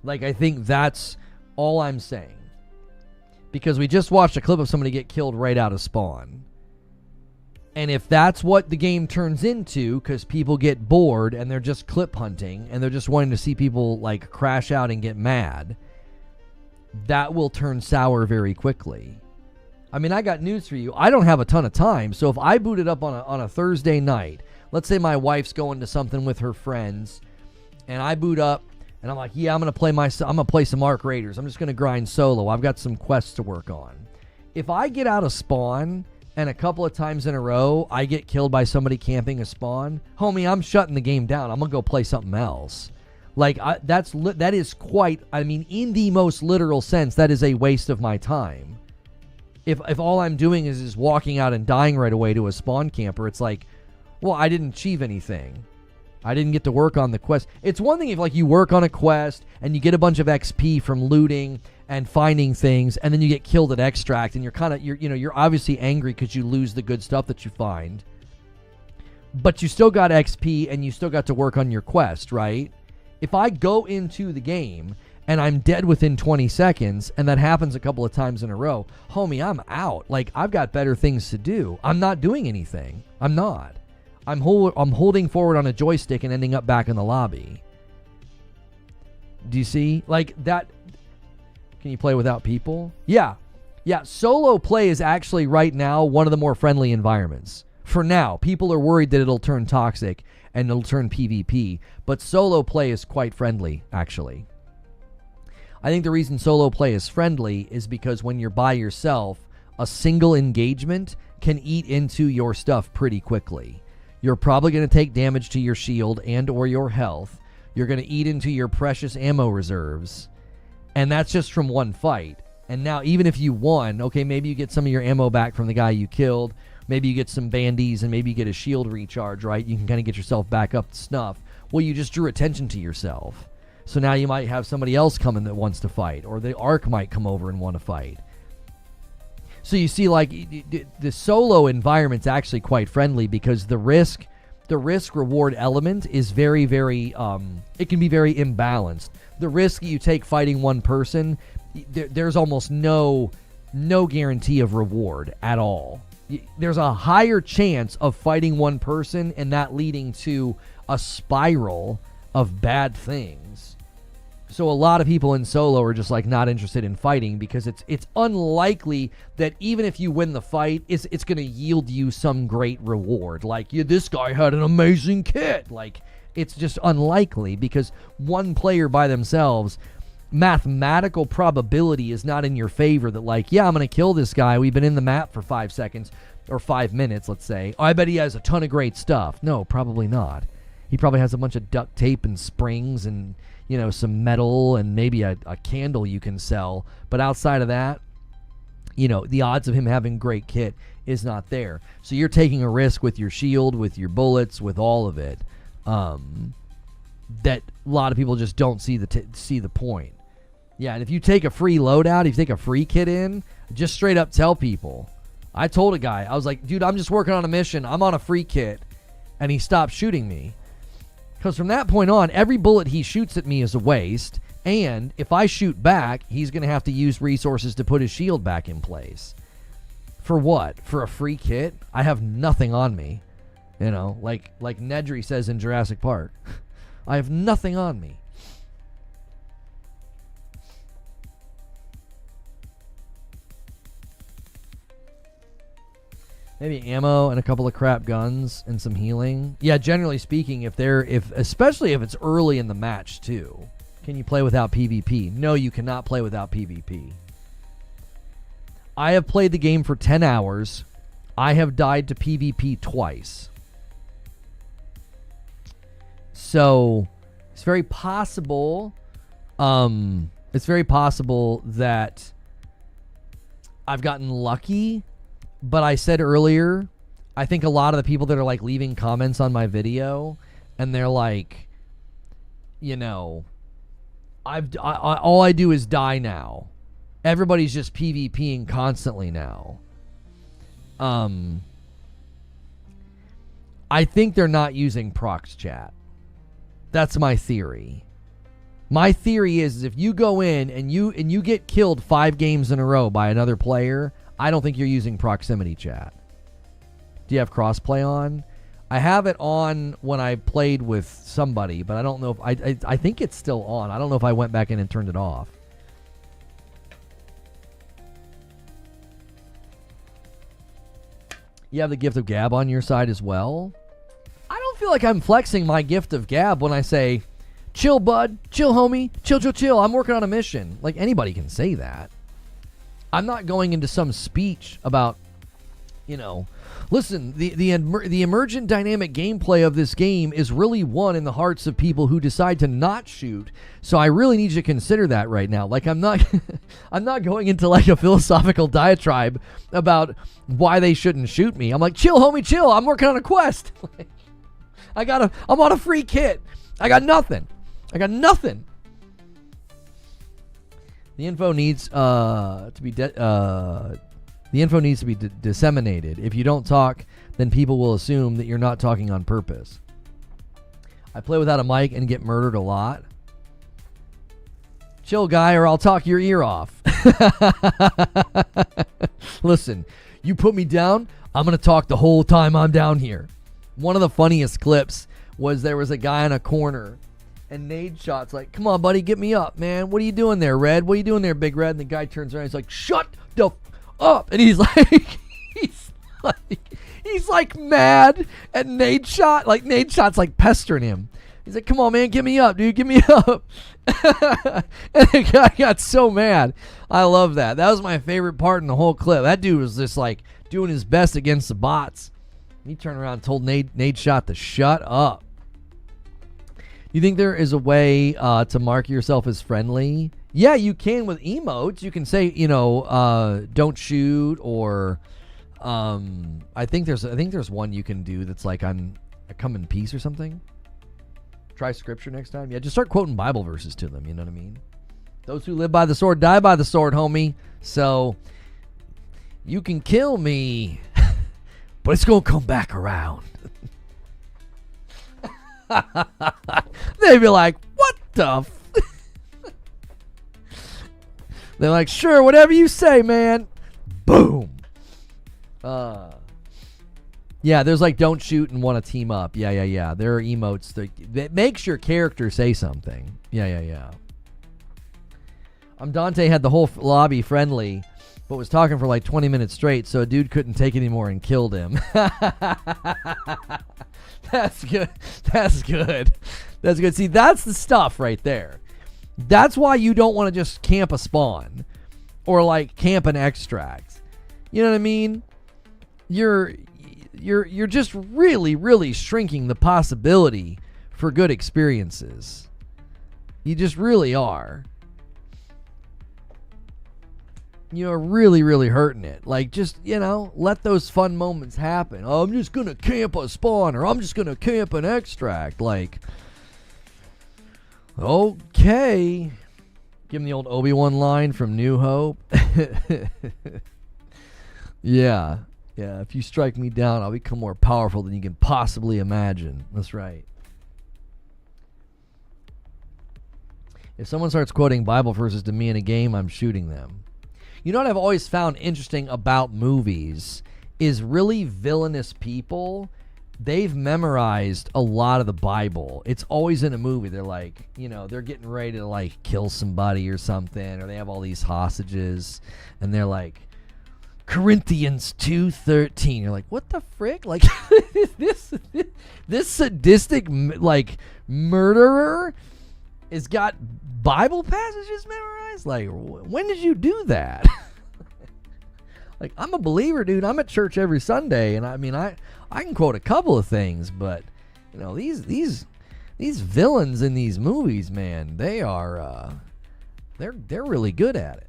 Like, I think that's all I'm saying. Because we just watched a clip of somebody get killed right out of spawn. And if that's what the game turns into, because people get bored and they're just clip hunting and they're just wanting to see people like crash out and get mad, that will turn sour very quickly. I mean, I got news for you. I don't have a ton of time, so if I boot it up on a Thursday night, let's say my wife's going to something with her friends, and I boot up, and I'm like, yeah, I'm gonna play some Arc Raiders. I'm just gonna grind solo. I've got some quests to work on. If I get out of spawn and a couple of times in a row I get killed by somebody camping a spawn, homie, I'm shutting the game down. I'm gonna go play something else. Like, that is quite, I mean, in the most literal sense, that is a waste of my time. If all I'm doing is walking out and dying right away to a spawn camper, it's like, well, I didn't achieve anything. I didn't get to work on the quest. It's one thing if like you work on a quest and you get a bunch of XP from looting and finding things, and then you get killed at extract, and you're obviously angry because you lose the good stuff that you find. But you still got XP and you still got to work on your quest, right? If I go into the game and I'm dead within 20 seconds, and that happens a couple of times in a row, homie, I'm out. Like, I've got better things to do. I'm not doing anything. I'm not. I'm holding forward on a joystick and ending up back in the lobby. Do you see? Like, that... Can you play without people? Yeah. Yeah, solo play is actually right now one of the more friendly environments. For now, people are worried that it'll turn toxic and it'll turn PvP, but solo play is quite friendly, actually. I think the reason solo play is friendly is because when you're by yourself, a single engagement can eat into your stuff pretty quickly. You're probably going to take damage to your shield and or your health. You're going to eat into your precious ammo reserves. And that's just from one fight. And now, even if you won, okay, maybe you get some of your ammo back from the guy you killed. Maybe you get some bandies and maybe you get a shield recharge, right? You can kind of get yourself back up to snuff. Well, you just drew attention to yourself. So now you might have somebody else coming that wants to fight, or the Arc might come over and want to fight. So you see, like, the solo environment's actually quite friendly because the risk reward element is very, very, it can be very imbalanced. The risk you take fighting one person, there's almost no guarantee of reward at all. There's a higher chance of fighting one person and that leading to a spiral of bad things. So a lot of people in solo are just like not interested in fighting because it's unlikely that even if you win the fight, it's going to yield you some great reward. Like, yeah, this guy had an amazing kit. Like, it's just unlikely because one player by themselves, mathematical probability is not in your favor that, like, yeah, I'm going to kill this guy. We've been in the map for 5 seconds or 5 minutes, let's say. Oh, I bet he has a ton of great stuff. No, probably not. He probably has a bunch of duct tape and springs and, you know, some metal and maybe a candle you can sell. But outside of that, you know, the odds of him having great kit is not there. So you're taking a risk with your shield, with your bullets, with all of it. That a lot of people just don't see the point. Yeah, and if you take a free loadout, if you take a free kit in, just straight up tell people. I told a guy, I was like, dude, I'm just working on a mission. I'm on a free kit. And he stopped shooting me. Because from that point on, every bullet he shoots at me is a waste. And if I shoot back, he's going to have to use resources to put his shield back in place. For what? For a free kit? I have nothing on me. You know, like Nedry says in Jurassic Park. I have nothing on me. Maybe ammo and a couple of crap guns and some healing. Yeah, generally speaking, especially if it's early in the match too. Can you play without PvP? No, you cannot play without PvP. I have played the game for 10 hours. I have died to PvP twice. So it's very possible. It's very possible that I've gotten lucky. But I said earlier, I think a lot of the people that are like leaving comments on my video, and they're like, you know, all I do is die now. Everybody's just PvPing constantly now. I think they're not using prox chat. That's my theory. My theory is if you go in and you get killed 5 games in a row by another player, I don't think you're using proximity chat. Do you have crossplay on? I have it on when I played with somebody, but I don't know if I think it's still on. I don't know if I went back in and turned it off. You have the gift of gab on your side as well? I don't feel like I'm flexing my gift of gab when I say, chill, bud, chill, homie, chill, chill, chill. I'm working on a mission. Like, anybody can say that. I'm not going into some speech about, you know, listen, the emergent dynamic gameplay of this game is really won in the hearts of people who decide to not shoot. So I really need you to consider that right now. Like, I'm not I'm not going into like a philosophical diatribe about why they shouldn't shoot me. I'm like, chill, homie, chill. I'm working on a quest. I'm on a free kit. I got nothing. The info needs to be disseminated. If you don't talk, then people will assume that you're not talking on purpose. I play without a mic and get murdered a lot. Chill, guy, or I'll talk your ear off. Listen, you put me down, I'm going to talk the whole time I'm down here. One of the funniest clips was there was a guy in a corner, and Nade Shot's like, come on, buddy, get me up, man. What are you doing there, Red? What are you doing there, Big Red? And the guy turns around, he's like, shut the up. And he's like mad at Nade Shot. Like, Nade Shot's like pestering him. He's like, come on, man, get me up, dude, get me up. And the guy got so mad. I love that. That was my favorite part in the whole clip. That dude was just like doing his best against the bots. He turned around and told Nade Shot to shut up. You think there is a way to mark yourself as friendly? Yeah, you can with emotes. You can say, you know, don't shoot, or I think there's one you can do that's like, I come in peace or something. Try scripture next time. Yeah, just start quoting Bible verses to them. You know what I mean? Those who live by the sword die by the sword, homie. So you can kill me, but it's gonna come back around. They'd be like, what the They're like, sure, whatever you say, man. Boom. Yeah, there's like don't shoot and want to team up. Yeah. There are emotes that makes your character say something. Yeah. Dante had the whole lobby friendly, but was talking for like 20 minutes straight, so a dude couldn't take it anymore and killed him. That's good. See, that's the stuff right there. That's why you don't want to just camp a spawn or like camp an extract. You know what I mean? You're just really, really shrinking the possibility for good experiences. You just really are. You're really, really hurting it. Like, just, you know, let those fun moments happen. Oh, I'm just going to camp a spawn, or I'm just going to camp an extract. Like, okay. Give him the old Obi-Wan line from New Hope. Yeah. If you strike me down, I'll become more powerful than you can possibly imagine. That's right. If someone starts quoting Bible verses to me in a game, I'm shooting them. You know what I've always found interesting about movies is really villainous people. They've memorized a lot of the Bible. It's always in a movie. They're like, you know, they're getting ready to like kill somebody or something, or they have all these hostages, and they're like, Corinthians 2:13. You're like, what the frick? Like, this sadistic like murderer has got Bible passages memorized? Like, when did you do that? Like, I'm a believer, dude. I'm at church every Sunday, and I mean, I can quote a couple of things, but you know, these villains in these movies, man, they are they're really good at it.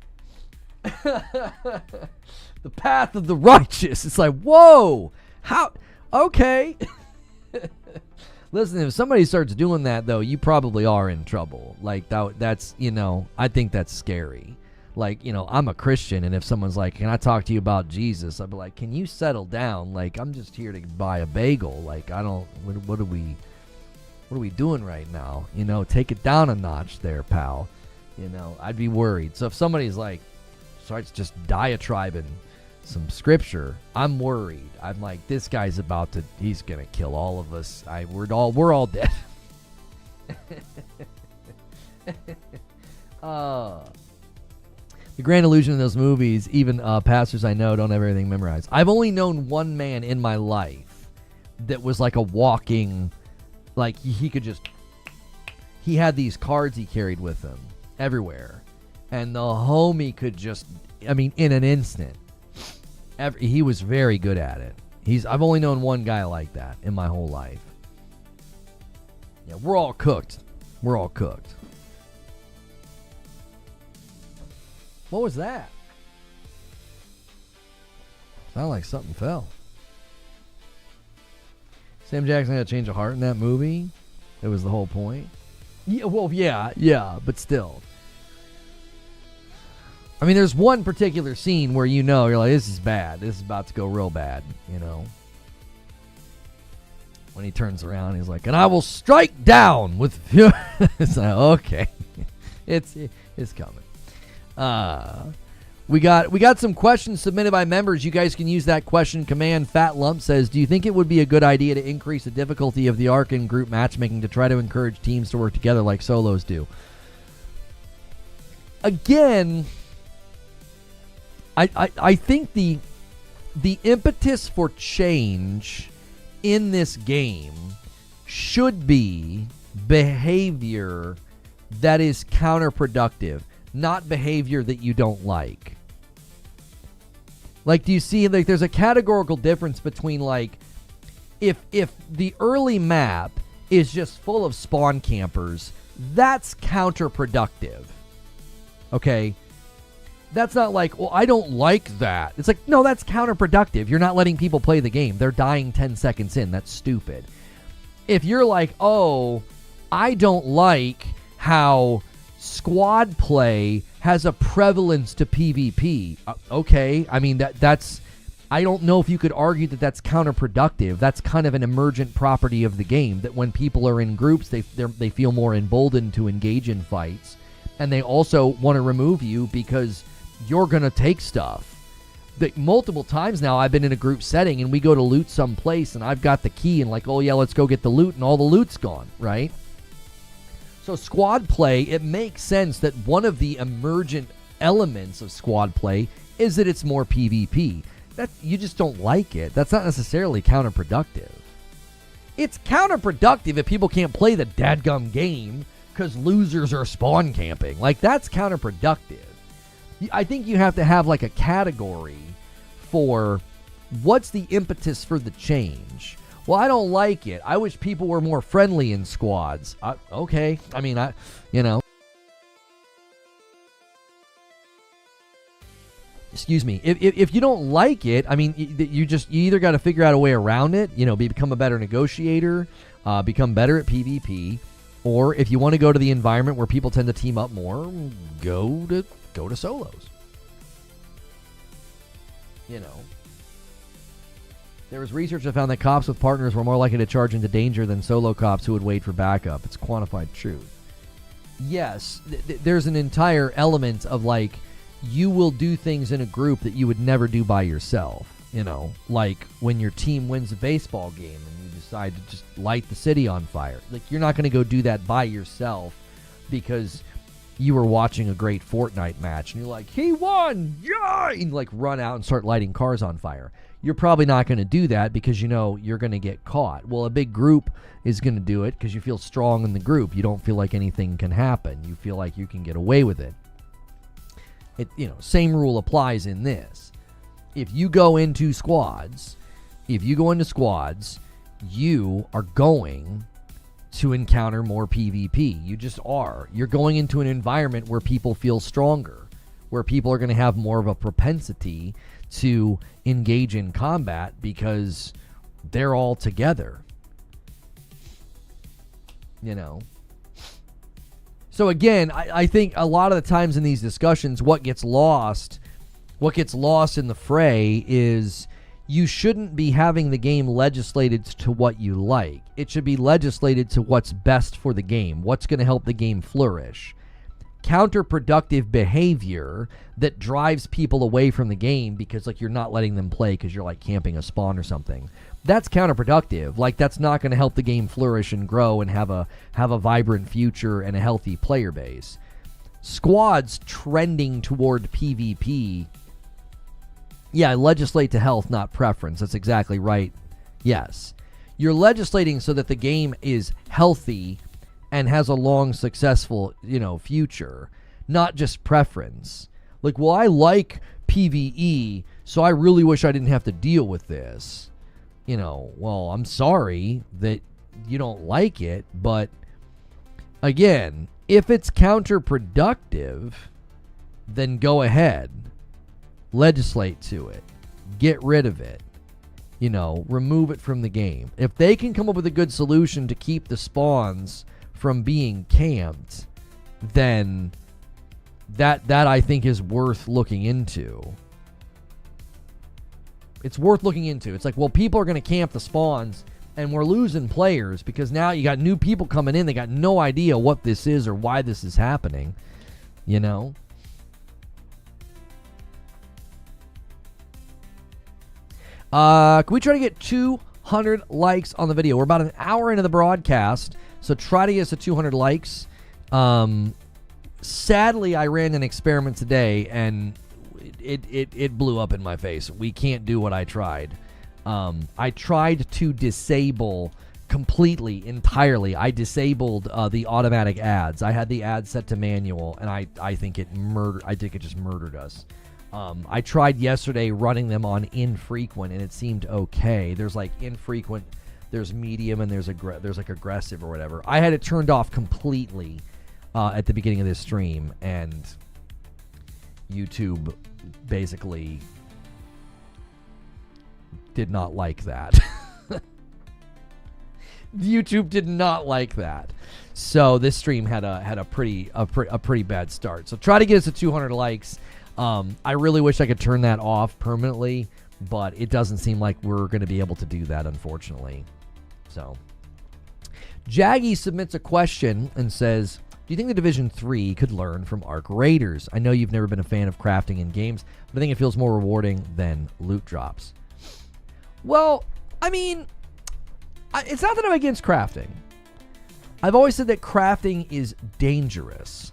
The path of the righteous. It's like, whoa, how? Okay. Listen, if somebody starts doing that, though, you probably are in trouble. Like, that's, you know, I think that's scary. Like, you know, I'm a Christian, and if someone's like, can I talk to you about Jesus? I'd be like, can you settle down? Like, I'm just here to buy a bagel. Like, I don't, what do we, what are we doing right now? You know, take it down a notch there, pal. You know, I'd be worried. So if somebody's like, starts just diatribing some scripture, I'm worried. I'm like, this guy's about to, he's going to kill all of us. We're all dead. The grand illusion in those movies, even pastors I know don't have everything memorized. I've only known one man in my life that was like a walking, like he had these cards he carried with him everywhere. And the homie could just, I mean, in an instant. He was very good at it. I've only known one guy like that in my whole life. Yeah, we're all cooked. We're all cooked. What was that? Sounded like something fell. Sam Jackson had to change a heart in that movie. It was the whole point. Yeah, well, yeah, but still. I mean, there's one particular scene where you know, you're like, this is bad. This is about to go real bad, you know. When he turns around, he's like, and I will strike down with... It's like, okay. It's coming. We got some questions submitted by members. You guys can use that question command. Fat Lump says, do you think it would be a good idea to increase the difficulty of the Arc and group matchmaking to try to encourage teams to work together like solos do? Again... I think the impetus for change in this game should be behavior that is counterproductive, not behavior that you don't like. Like, do you see, like, there's a categorical difference between, like, if the early map is just full of spawn campers, that's counterproductive. Okay? That's not like, well, I don't like that. It's like, no, that's counterproductive. You're not letting people play the game. They're dying 10 seconds in. That's stupid. If you're like, oh, I don't like how squad play has a prevalence to PvP. Okay, I mean, that's... I don't know if you could argue that that's counterproductive. That's kind of an emergent property of the game, that when people are in groups, they feel more emboldened to engage in fights. And they also want to remove you because you're going to take stuff. Multiple times now I've been in a group setting and we go to loot someplace and I've got the key and like, oh yeah, let's go get the loot, and all the loot's gone, right? So squad play, it makes sense that one of the emergent elements of squad play is that it's more PvP. That you just don't like it. That's not necessarily counterproductive. It's counterproductive if people can't play the dadgum game because losers are spawn camping. Like, that's counterproductive. I think you have to have like a category for what's the impetus for the change. Well, I don't like it. I wish people were more friendly in squads. Okay. I mean, excuse me. If you don't like it, I mean, you either got to figure out a way around it, you know, become a better negotiator, become better at PvP, or if you want to go to the environment where people tend to team up more, go to solos. You know. There was research that found that cops with partners were more likely to charge into danger than solo cops who would wait for backup. It's quantified truth. Yes, there's an entire element of, like, you will do things in a group that you would never do by yourself. You know, like when your team wins a baseball game and you decide to just light the city on fire. Like, you're not going to go do that by yourself because you were watching a great Fortnite match and you're like, he won! Yeah! And like run out and start lighting cars on fire. You're probably not going to do that because you know you're going to get caught. Well, a big group is going to do it because you feel strong in the group. You don't feel like anything can happen. You feel like you can get away with it. Same rule applies in this. If you go into squads, you are going to encounter more PvP. You just are. You're going into an environment where people feel stronger, where people are going to have more of a propensity to engage in combat because they're all together. You know. So again, I think a lot of the times in these discussions, what gets lost in the fray is you shouldn't be having the game legislated to what you like. It should be legislated to what's best for the game, what's going to help the game flourish. Counterproductive behavior that drives people away from the game because like you're not letting them play because you're like camping a spawn or something. That's counterproductive. Like that's not going to help the game flourish and grow and have a vibrant future and a healthy player base. Squads trending toward PvP. Yeah, legislate to health, not preference. That's exactly right. Yes. You're legislating so that the game is healthy and has a long, successful, future, not just preference. Like, well, I like PvE, so I really wish I didn't have to deal with this. Well, I'm sorry that you don't like it, but again, if it's counterproductive, then go ahead. Legislate to it. Get rid of it. Remove it from the game. If they can come up with a good solution to keep the spawns from being camped, then that I think is worth looking into. It's worth looking into. It's like, well, people are going to camp the spawns and we're losing players because now you got new people coming in. They got no idea what this is or why this is happening. Can we try to get 200 likes on the video? We're about an hour into the broadcast, so try to get us to 200 likes. Sadly, I ran an experiment today, and it blew up in my face. We can't do what I tried. I tried to disable completely, entirely. I disabled the automatic ads. I had the ads set to manual, and I think it just murdered us. I tried yesterday running them on infrequent, and it seemed okay. There's like infrequent, there's medium, and there's like aggressive or whatever. I had it turned off completely at the beginning of this stream, and YouTube basically did not like that. YouTube did not like that. So this stream had a pretty bad start. So try to get us to 200 likes. I really wish I could turn that off permanently, but it doesn't seem like we're going to be able to do that, unfortunately. So, Jaggy submits a question and says, do you think the Division 3 could learn from Arc Raiders? I know you've never been a fan of crafting in games, but I think it feels more rewarding than loot drops. Well, I mean, it's not that I'm against crafting. I've always said that crafting is dangerous.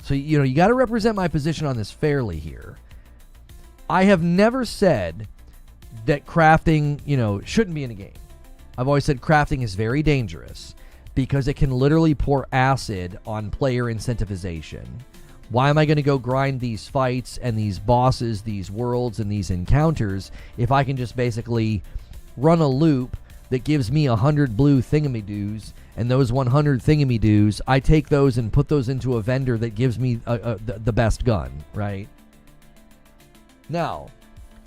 So, you got to represent my position on this fairly here. I have never said that crafting, shouldn't be in a game. I've always said crafting is very dangerous because it can literally pour acid on player incentivization. Why am I going to go grind these fights and these bosses, these worlds, and these encounters if I can just basically run a loop that gives me 100 blue thingamadoos, and those 100 thingamadoos, I take those and put those into a vendor that gives me the best gun, right? Now,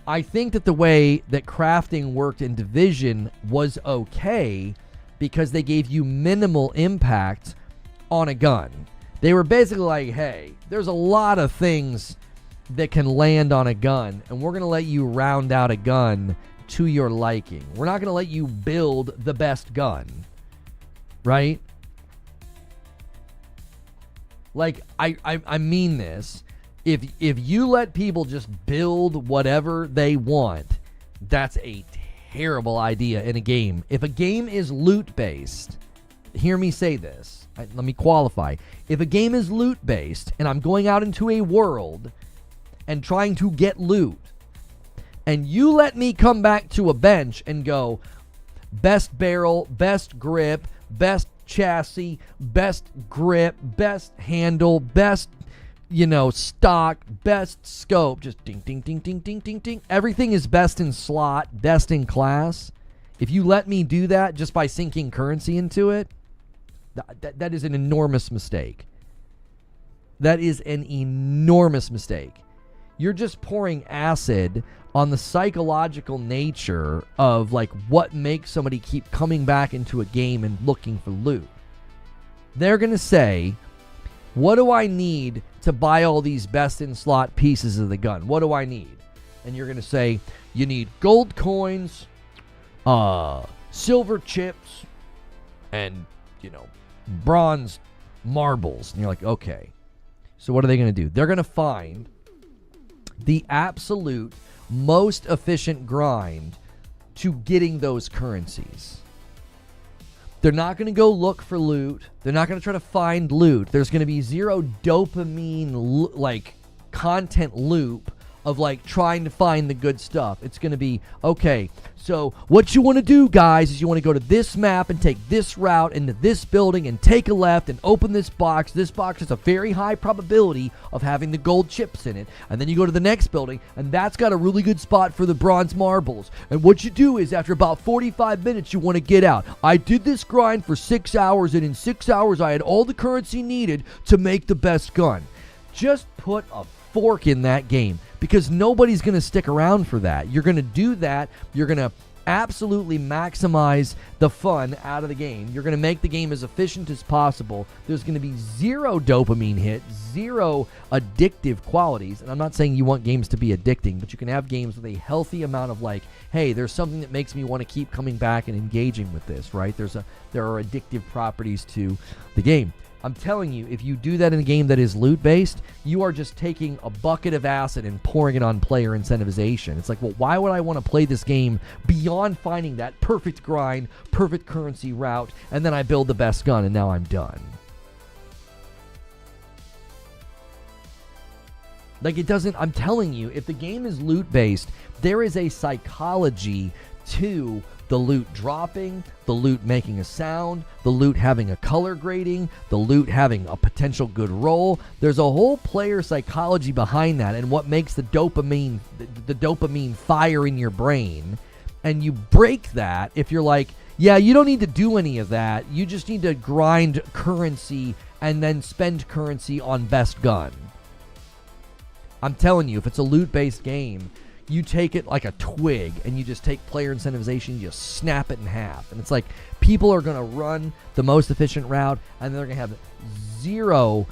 I think that the way that crafting worked in Division was okay because they gave you minimal impact on a gun. They were basically like, hey, there's a lot of things that can land on a gun, and we're going to let you round out a gun to your liking. We're not going to let you build the best gun, right? Like, I mean this. If you let people just build whatever they want, that's a terrible idea in a game. If a game is loot-based, hear me say this. Let me qualify. If a game is loot-based and I'm going out into a world and trying to get loot, and you let me come back to a bench and go, best barrel, best grip, best chassis, best grip, best handle, best, stock, best scope, just ding, ding, ding, ding, ding, ding, ding. Everything is best in slot, best in class. If you let me do that just by sinking currency into it, that is an enormous mistake. That is an enormous mistake. You're just pouring acid on the psychological nature of like what makes somebody keep coming back into a game and looking for loot. They're going to say, what do I need to buy all these best in slot pieces of the gun? What do I need? And you're going to say, you need gold coins, silver chips, and, bronze marbles. And you're like, okay. So what are they going to do? They're going to find the absolute most efficient grind to getting those currencies. They're not going to go look for loot. They're not going to try to find loot. There's going to be zero dopamine content loop of trying to find the good stuff. It's going to be, okay, so what you want to do, guys, is you want to go to this map and take this route into this building and take a left and open this box. This box has a very high probability of having the gold chips in it. And then you go to the next building, and that's got a really good spot for the bronze marbles. And what you do is, after about 45 minutes, you want to get out. I did this grind for 6 hours, and in 6 hours, I had all the currency needed to make the best gun. Just put a fork in that game, because nobody's going to stick around for that. You're going to do that. You're going to absolutely maximize the fun out of the game. You're going to make the game as efficient as possible. There's going to be zero dopamine hit, zero addictive qualities. And I'm not saying you want games to be addicting, but you can have games with a healthy amount of hey, there's something that makes me want to keep coming back and engaging with this, right? There are addictive properties to the game. I'm telling you, if you do that in a game that is loot-based, you are just taking a bucket of acid and pouring it on player incentivization. It's well, why would I want to play this game beyond finding that perfect grind, perfect currency route, and then I build the best gun, and now I'm done? It doesn't... I'm telling you, if the game is loot-based, there is a psychology to the loot dropping, the loot making a sound, the loot having a color grading, the loot having a potential good roll. There's a whole player psychology behind that, and what makes the dopamine fire in your brain. And you break that if you're yeah, you don't need to do any of that. You just need to grind currency and then spend currency on best gun. I'm telling you, if it's a loot-based game, you take it like a twig, and you just take player incentivization, you just snap it in half. And it's people are going to run the most efficient route, and they're going to have zero,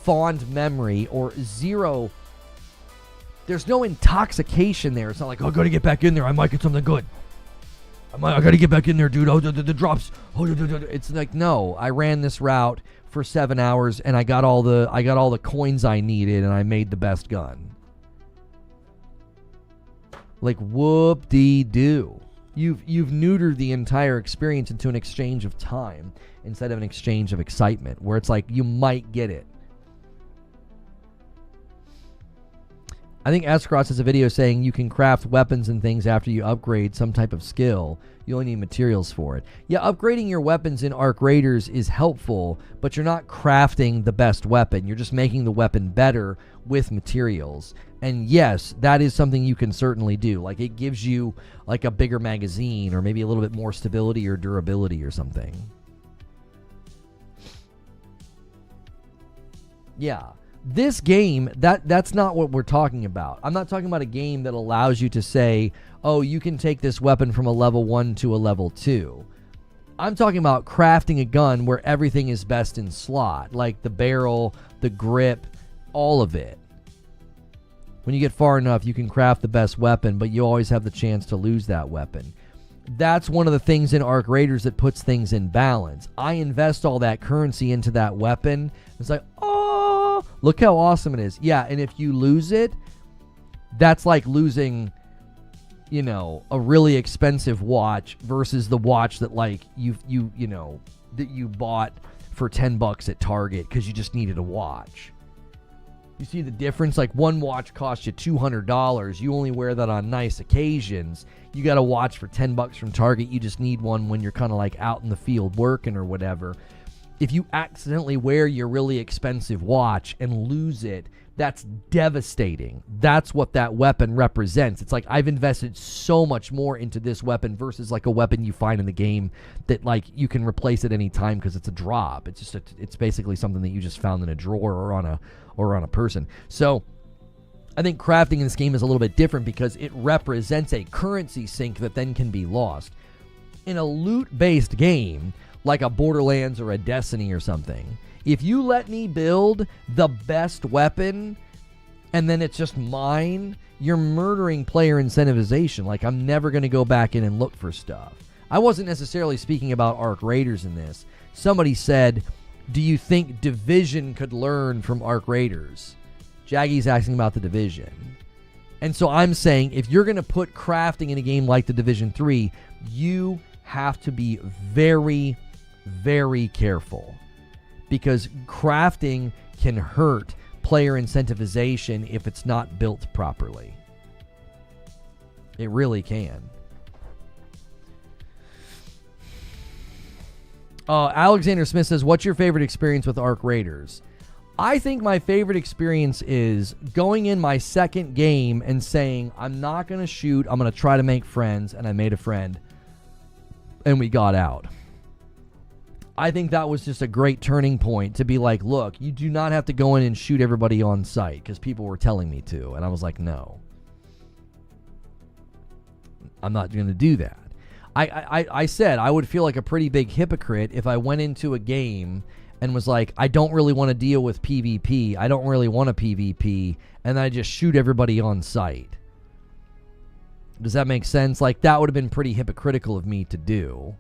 fond memory, or zero. There's no intoxication there. It's not oh, I got to get back in there. I might get something good. I got to get back in there, dude. Oh, the drops. Oh, it's no, I ran this route for 7 hours, and I got all the coins I needed, and I made the best gun. Whoop-dee-doo. You've neutered the entire experience into an exchange of time instead of an exchange of excitement, where it's you might get it. I think Escross has a video saying you can craft weapons and things after you upgrade some type of skill. You only need materials for it. Yeah, upgrading your weapons in Arc Raiders is helpful, but you're not crafting the best weapon. You're just making the weapon better with materials. And yes, that is something you can certainly do. It gives you a bigger magazine, or maybe a little bit more stability or durability or something. Yeah. This game, that's not what we're talking about. I'm not talking about a game that allows you to say, oh, you can take this weapon from a level 1 to a level 2. I'm talking about crafting a gun where everything is best in slot, the barrel, the grip, all of it. When you get far enough, you can craft the best weapon, but you always have the chance to lose that weapon. That's one of the things in Arc Raiders that puts things in balance. I invest all that currency into that weapon. It's oh, look how awesome it is. Yeah, and if you lose it, that's like losing, a really expensive watch versus the watch that that you bought for $10 at Target because you just needed a watch. You see the difference? One watch costs you $200. You only wear that on nice occasions. You got a watch for $10 from Target. You just need one when you're kind of out in the field working or whatever. If you accidentally wear your really expensive watch and lose it, that's devastating. That's what that weapon represents. It's I've invested so much more into this weapon versus a weapon you find in the game that you can replace at any time because it's a drop. It's just it's basically something that you just found in a drawer or on a person. So I think crafting in this game is a little bit different because it represents a currency sink that then can be lost. In a loot-based game, like a Borderlands or a Destiny or something, if you let me build the best weapon and then it's just mine, you're murdering player incentivization. Like, I'm never going to go back in and look for stuff. I wasn't necessarily speaking about Arc Raiders in this. Somebody said, do you think Division could learn from Arc Raiders? Jaggy's asking about the Division. And so I'm saying, if you're going to put crafting in a game like the Division 3, you have to be very, very careful. Because crafting can hurt player incentivization if it's not built properly. It really can. Alexander Smith says, what's your favorite experience with Arc Raiders? I think my favorite experience is going in my second game and saying, I'm not going to shoot, I'm going to try to make friends, and I made a friend, and we got out. I think that was just a great turning point to be like, look, you do not have to go in and shoot everybody on sight, because people were telling me to, and I was like, no. I'm not going to do that. I said I would feel like a pretty big hypocrite if I went into a game and was like, I don't really want to deal with PvP. I don't really want a PvP. And then I just shoot everybody on sight. Does that make sense? Like, that would have been pretty hypocritical of me to do.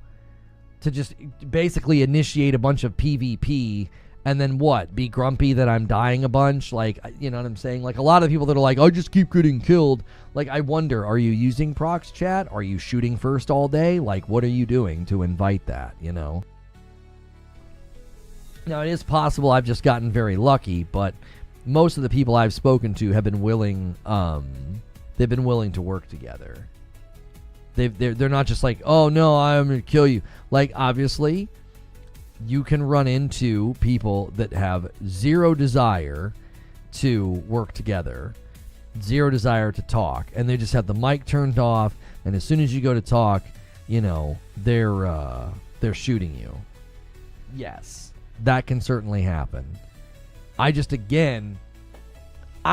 To just basically initiate a bunch of PvP and then what? Be grumpy that I'm dying a bunch? Like, you know what I'm saying? Like, a lot of people that are like, I just keep getting killed. Like, I wonder, are you using prox chat? Are you shooting first all day? Like, what are you doing to invite that, you know? Now, it is possible I've just gotten very lucky, but most of the people I've spoken to have been willing, they've been willing to work together. They're not just like, oh, no, I'm going to kill you. Like, obviously, you can run into people that have zero desire to work together, zero desire to talk, and they just have the mic turned off, and as soon as you go to talk, you know, they're shooting you. Yes, that can certainly happen. I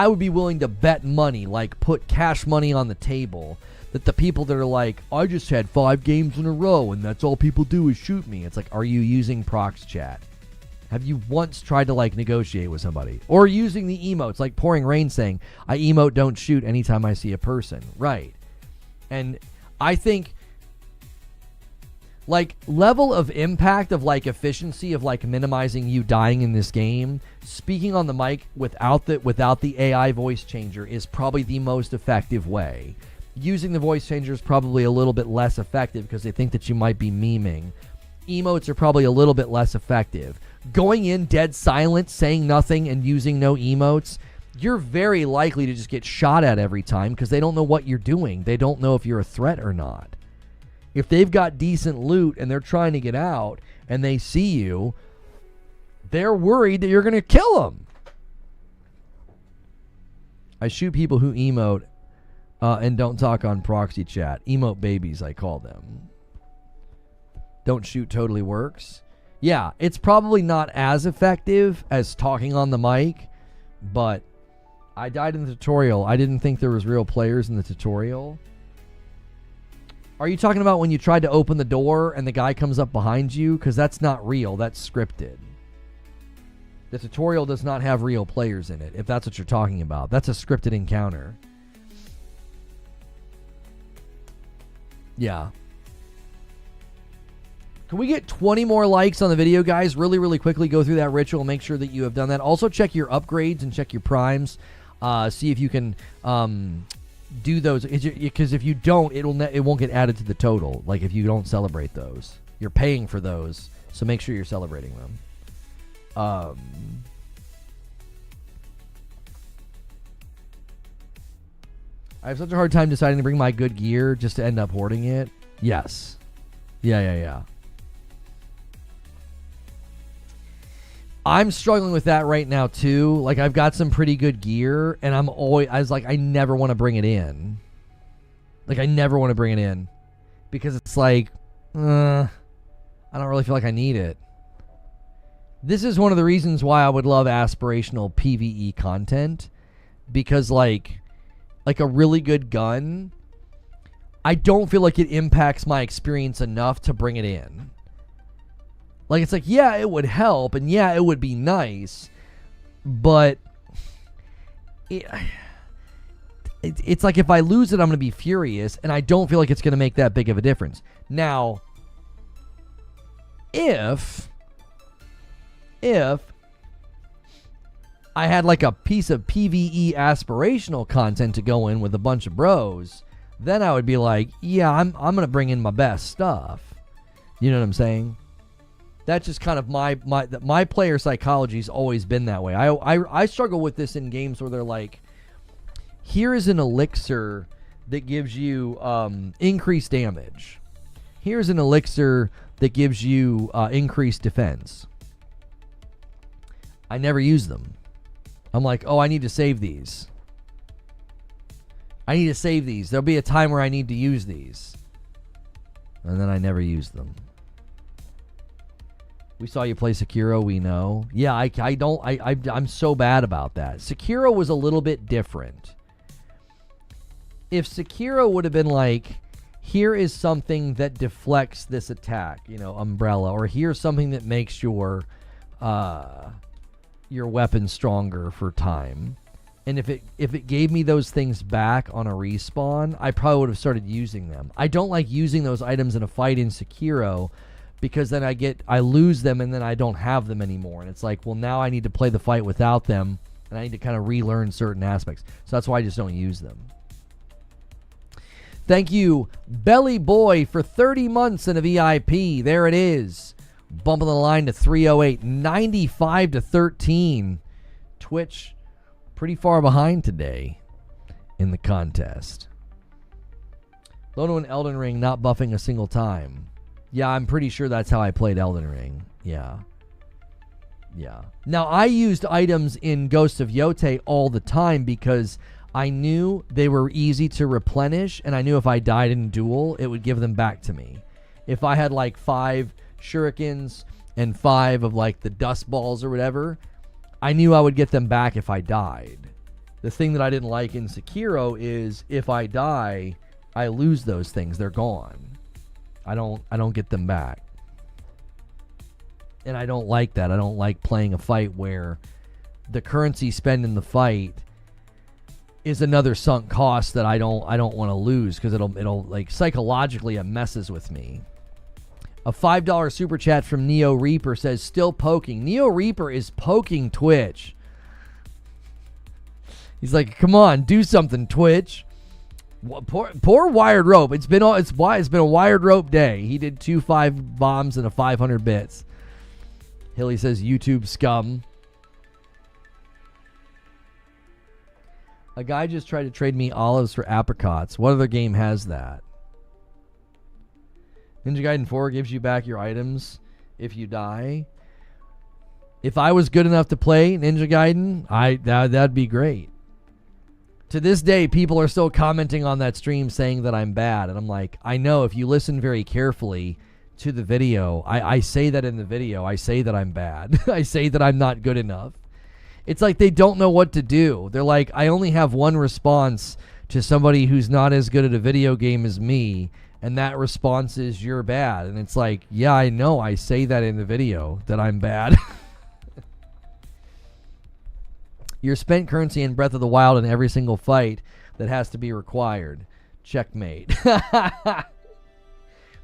would be willing to bet money, like put cash money on the table, that the people that are like, I just had 5 games in a row and that's all people do is shoot me. It's like, are you using prox chat? Have you once tried to like negotiate with somebody? Or using the emotes, like Pouring Rain saying, I emote don't shoot anytime I see a person. Right. And I think like level of impact of like efficiency of like minimizing you dying in this game, speaking on the mic without the AI voice changer is probably the most effective way. Using the voice changer is probably a little bit less effective because they think that you might be memeing. Emotes are probably a little bit less effective. Going in dead silent, saying nothing, and using no emotes, you're very likely to just get shot at every time because they don't know what you're doing. They don't know if you're a threat or not. If they've got decent loot and they're trying to get out and they see you, they're worried that you're going to kill them. I shoot people who emote and don't talk on proxy chat. Emote babies, I call them. Don't shoot totally works. Yeah, it's probably not as effective as talking on the mic, but I died in the tutorial. I didn't think there was real players in the tutorial. Are you talking about when you tried to open the door and the guy comes up behind you? Because that's not real. That's scripted. The tutorial does not have real players in it, if that's what you're talking about. That's a scripted encounter. Yeah. Can we get 20 more likes on the video, guys? Really, really quickly go through that ritual. Make sure that you have done that. Also, check your upgrades and check your primes. See if you can do those. Because if you don't, it won't get added to the total. Like, if you don't celebrate those. You're paying for those, so make sure you're celebrating them. I have such a hard time deciding to bring my good gear just to end up hoarding it. Yes. Yeah. I'm struggling with that right now too. Like, I've got some pretty good gear and I was like, I never want to bring it in. Like, I never want to bring it in because it's like, I don't really feel like I need it. This is one of the reasons why I would love aspirational PvE content, because like a really good gun, I don't feel like it impacts my experience enough to bring it in. Like, it's like, yeah, it would help, and yeah, it would be nice, but it's like if I lose it, I'm going to be furious, and I don't feel like it's going to make that big of a difference. Now, if I had like a piece of PvE aspirational content to go in with a bunch of bros, then I would be like, yeah, I'm going to bring in my best stuff. You know what I'm saying? That's just kind of my player psychology's always been that way. I struggle with this in games where they're like, here is an elixir that gives you increased damage. Here's an elixir that gives you increased defense. I never use them. I'm like, oh, I need to save these. There'll be a time where I need to use these. And then I never use them. We saw you play Sekiro, we know. Yeah, I'm so bad about that. Sekiro was a little bit different. If Sekiro would have been like, here is something that deflects this attack, umbrella, or here's something that makes your weapon stronger for time. And if it gave me those things back on a respawn, I probably would have started using them. I don't like using those items in a fight in Sekiro because then I lose them and then I don't have them anymore. And it's like, well, now I need to play the fight without them and I need to kind of relearn certain aspects. So that's why I just don't use them. Thank you, Belly Boy, for 30 months in a VIP. There it is. Bumping the line to 308, 95 to 13. Twitch pretty far behind today in the contest. Lono and Elden Ring not buffing a single time. Yeah, I'm pretty sure that's how I played Elden Ring. Yeah. Now, I used items in Ghost of Yote all the time because I knew they were easy to replenish, and I knew if I died in duel, it would give them back to me. If I had like 5 shurikens and 5 of like the dust balls or whatever, I knew I would get them back if I died. The thing that I didn't like in Sekiro is if I die, I lose those things. They're gone. I don't get them back. And I don't like that. I don't like playing a fight where the currency spent in the fight is another sunk cost that I don't want to lose because it'll like psychologically it messes with me. A $5 super chat from Neo Reaper says, still poking. Neo Reaper is poking Twitch. He's like, come on, do something, Twitch. Poor Wired Rope. It's been a Wired Rope day. He did 2 5 bombs and a 500 bits. Hilly says, YouTube scum. A guy just tried to trade me olives for apricots. What other game has that? Ninja Gaiden 4 gives you back your items if you die. If I was good enough to play Ninja Gaiden, that'd be great. To this day, people are still commenting on that stream saying that I'm bad. And I'm like, I know if you listen very carefully to the video, I say that in the video. I say that I'm bad. I say that I'm not good enough. It's like they don't know what to do. They're like, I only have one response to somebody who's not as good at a video game as me, and that response is you're bad. And it's like, yeah, I know. I say that in the video that I'm bad. You're spent currency in Breath of the Wild in every single fight that has to be required. Checkmate.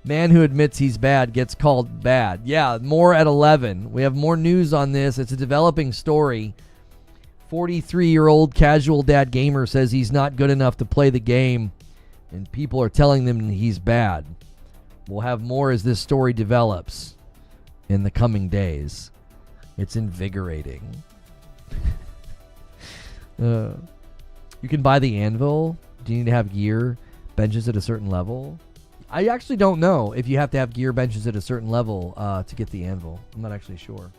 Man who admits he's bad gets called bad. Yeah, more at 11. We have more news on this. It's a developing story. 43-year-old casual dad gamer says he's not good enough to play the game, and people are telling them he's bad. We'll have more as this story develops in the coming days. It's invigorating. You can buy the anvil. Do you need to have gear benches at a certain level? I actually don't know if you have to have gear benches at a certain level to get the anvil. I'm not actually sure.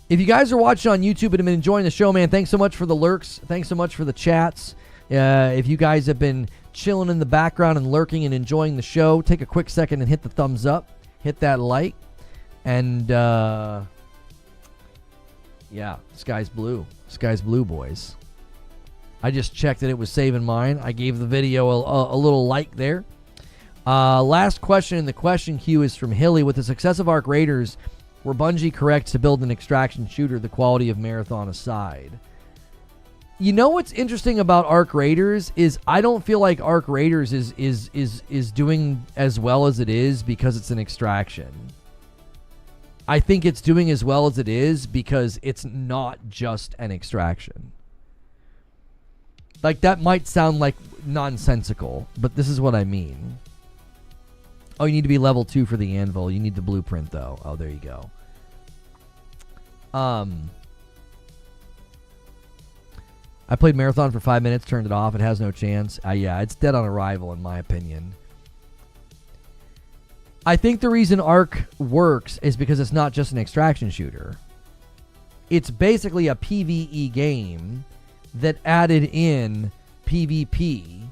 If you guys are watching on YouTube and have been enjoying the show, man, thanks so much for the lurks. Thanks so much for the chats. If you guys have been chilling in the background and lurking and enjoying the show, take a quick second and hit the thumbs up. Hit that like. And, yeah, sky's blue. Sky's blue, boys. I just checked that it was saving mine. I gave the video a little like there. Last question in the question queue is from Hilly. With the success of Arc Raiders, Were Bungie correct to build an extraction shooter, the quality of Marathon aside? You know what's interesting about Arc Raiders is I don't feel like Arc Raiders is doing as well as it is because it's an extraction. I think it's doing as well as it is because it's not just an extraction. Like, that might sound like nonsensical, but this is what I mean. Oh, you need to be level 2 for the anvil. You need the blueprint, though. Oh, there you go. I played Marathon for 5 minutes, turned it off. It has no chance. Yeah, it's dead on arrival, in my opinion. I think the reason Arc works is because it's not just an extraction shooter. It's basically a PvE game that added in PvP.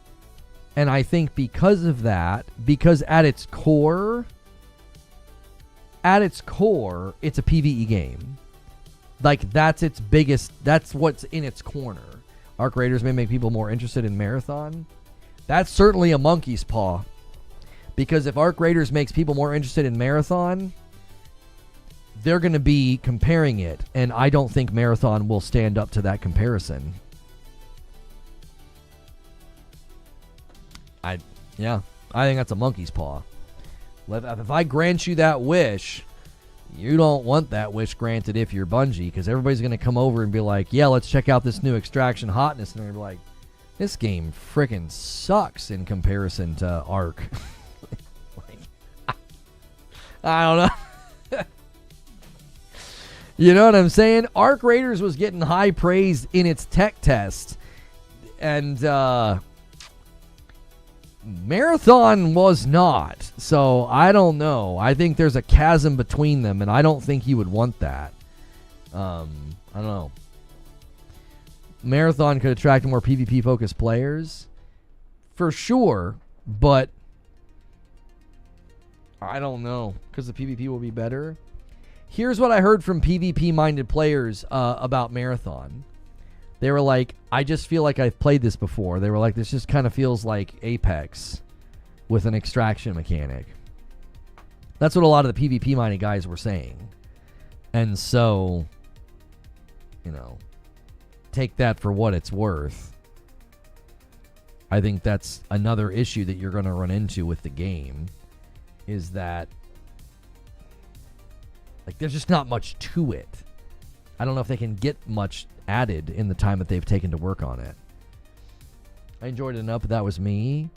And I think because of that, because at its core, it's a PvE game. Like, that's its biggest, that's what's in its corner. Arc Raiders may make people more interested in Marathon. That's certainly a monkey's paw. Because if Arc Raiders makes people more interested in Marathon, they're going to be comparing it. And I don't think Marathon will stand up to that comparison. I think that's a monkey's paw. If I grant you that wish, you don't want that wish granted if you're Bungie, because everybody's going to come over and be like, yeah, let's check out this new extraction hotness. And they're like, this game freaking sucks in comparison to Arc. I don't know. You know what I'm saying? Arc Raiders was getting high praise in its tech test. And Marathon was not. So I don't know. I think there's a chasm between them, and I don't think you would want that. I don't know. Marathon could attract more PvP focused players for sure, but I don't know, because the PvP will be better. Here's what I heard from PvP minded players about Marathon. They were like, I just feel like I've played this before. They were like, this just kind of feels like Apex with an extraction mechanic. That's what a lot of the PvP-minded guys were saying. And so, you know, take that for what it's worth. I think that's another issue that you're going to run into with the game, is that, like, there's just not much to it. I don't know if they can get much added in the time that they've taken to work on it. I enjoyed it enough, but that was me.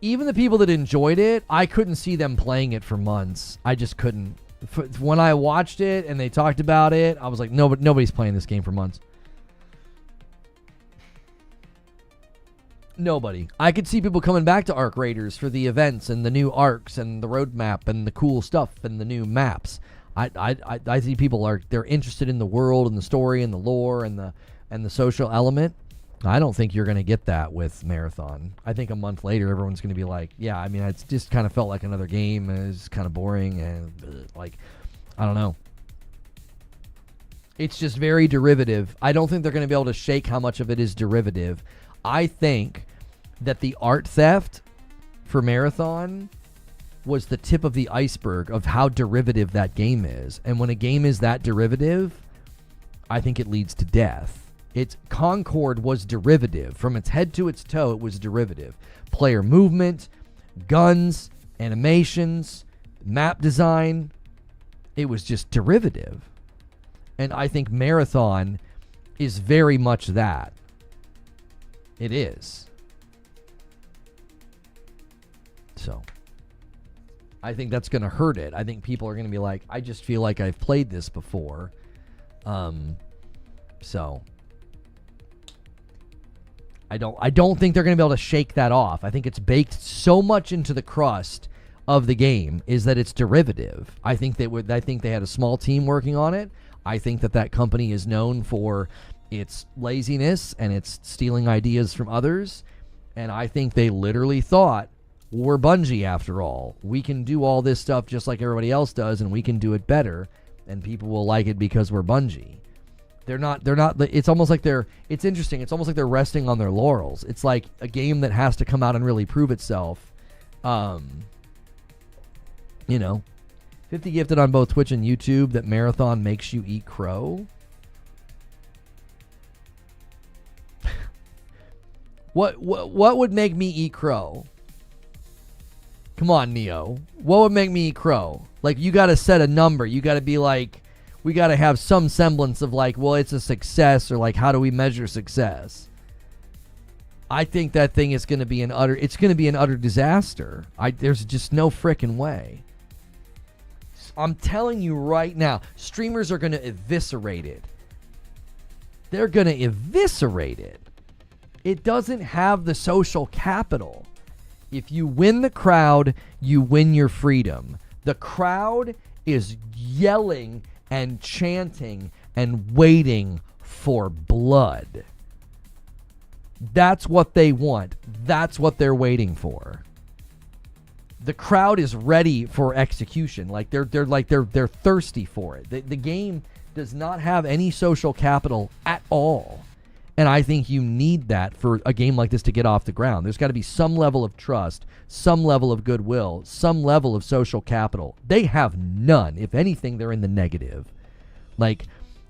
Even the people that enjoyed it, I couldn't see them playing it for months. I just couldn't. When I watched it and they talked about it, I was like, no, but nobody's playing this game for months. Nobody. I could see people coming back to Arc Raiders for the events and the new arcs and the roadmap and the cool stuff and the new maps. I see people they're interested in the world and the story and the lore and the social element. I don't think you're going to get that with Marathon. I think a month later everyone's going to be like, yeah, I mean, it's just kind of felt like another game, and it's kind of boring, and like, I don't know. It's just very derivative. I don't think they're going to be able to shake how much of it is derivative. I think that the art theft for Marathon was the tip of the iceberg of how derivative that game is. And when a game is that derivative, I think it leads to death. Its Concord was derivative. From its head to its toe, it was derivative. Player movement, guns, animations, map design, it was just derivative. And I think Marathon is very much that. It is. So I think that's going to hurt it. I think people are going to be like, I just feel like I've played this before. So I don't think they're going to be able to shake that off. I think it's baked so much into the crust of the game is that it's derivative. I think they had a small team working on it. I think that company is known for its laziness and its stealing ideas from others. And I think they literally thought, we're Bungie after all. We can do all this stuff just like everybody else does, and we can do it better, and people will like it because we're Bungie. They're not, it's almost like it's interesting. It's almost like they're resting on their laurels. It's like a game that has to come out and really prove itself. You know, 50 gifted on both Twitch and YouTube that Marathon makes you eat crow. What would make me eat crow? Come on, Neo. What would make me eat crow? Like, you got to set a number. You got to be like, we got to have some semblance of like, well, it's a success, or like, how do we measure success? I think that thing is going to be an utter disaster. There's just no frickin' way. I'm telling you right now, streamers are going to eviscerate it. They're going to eviscerate it. It doesn't have the social capital. If you win the crowd, you win your freedom. The crowd is yelling and chanting and waiting for blood. That's what they want. That's what they're waiting for. The crowd is ready for execution. Like they're thirsty for it. The game does not have any social capital at all. And I think you need that for a game like this to get off the ground. There's got to be some level of trust, some level of goodwill, some level of social capital. They have none. If anything, they're in the negative. Like,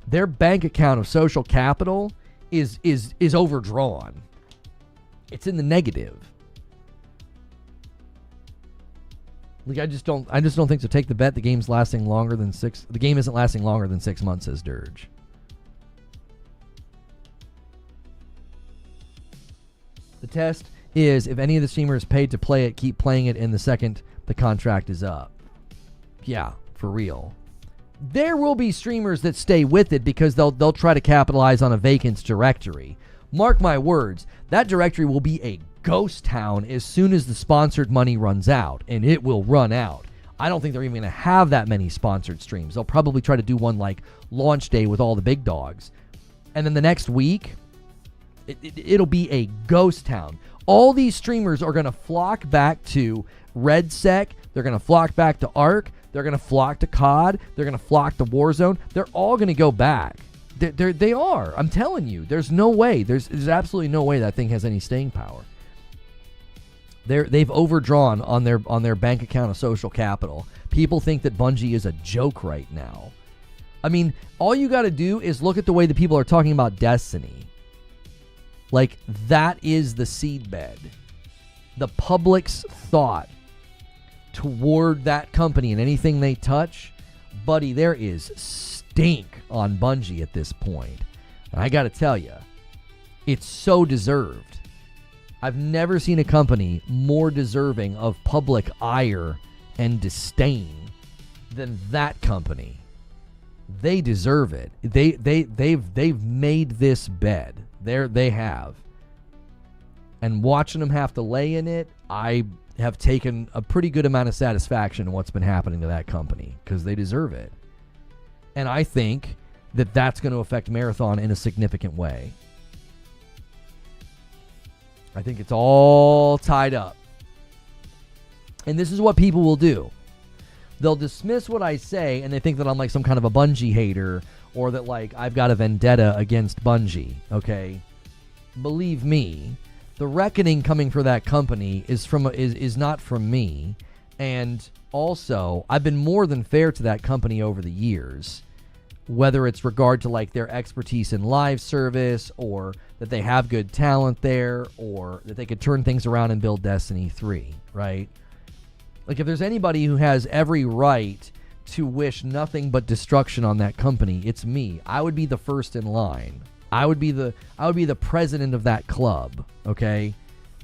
their bank account of social capital is overdrawn. It's in the negative. Like, I just don't think so. Take the bet. The game isn't lasting longer than 6 months, says Dirge. The test is if any of the streamers paid to play it, keep playing it in the second the contract is up. Yeah, for real. There will be streamers that stay with it because they'll try to capitalize on a vacant directory. Mark my words, that directory will be a ghost town as soon as the sponsored money runs out, and it will run out. I don't think they're even going to have that many sponsored streams. They'll probably try to do one like launch day with all the big dogs. And then the next week, it'll be a ghost town. All these streamers are going to flock back to RedSec. They're going to flock back to Arc. They're going to flock to COD. They're going to flock to Warzone. They're all going to go back. They are. I'm telling you. There's no way. There's absolutely no way that thing has any staying power. They've overdrawn on their bank account of social capital. People think that Bungie is a joke right now. I mean, all you got to do is look at the way the people are talking about Destiny. Like, that is the seedbed. The public's thought toward that company and anything they touch, buddy, there is stink on Bungie at this point. And I got to tell you, it's so deserved. I've never seen a company more deserving of public ire and disdain than that company. They deserve it. They've made this bed. They have. And watching them have to lay in it, I have taken a pretty good amount of satisfaction in what's been happening to that company because they deserve it. And I think that that's going to affect Marathon in a significant way. I think it's all tied up. And this is what people will do. They'll dismiss what I say and they think that I'm like some kind of a Bungie hater or that like I've got a vendetta against Bungie, okay? Believe me, the reckoning coming for that company is not from me. And also, I've been more than fair to that company over the years, whether it's regard to like their expertise in live service or that they have good talent there or that they could turn things around and build Destiny 3, right? Like, if there's anybody who has every right to wish nothing but destruction on that company, it's me. I would be the first in line. I would be the president of that club, okay?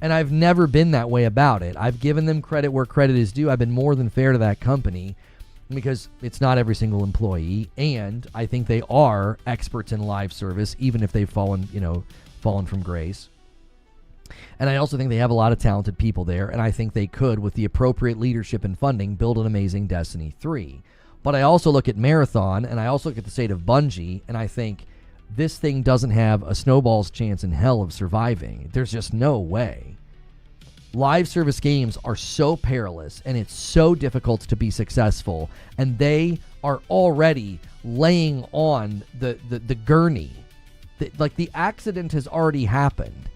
And I've never been that way about it. I've given them credit where credit is due. I've been more than fair to that company because it's not every single employee, and I think they are experts in live service, even if they've fallen from grace. And I also think they have a lot of talented people there, and I think they could, with the appropriate leadership and funding, build an amazing Destiny 3. But I also look at Marathon, and I also look at the state of Bungie, and I think this thing doesn't have a snowball's chance in hell of surviving. There's just no way. Live service games are so perilous, and it's so difficult to be successful, and they are already laying on the gurney. Like, the accident has already happened.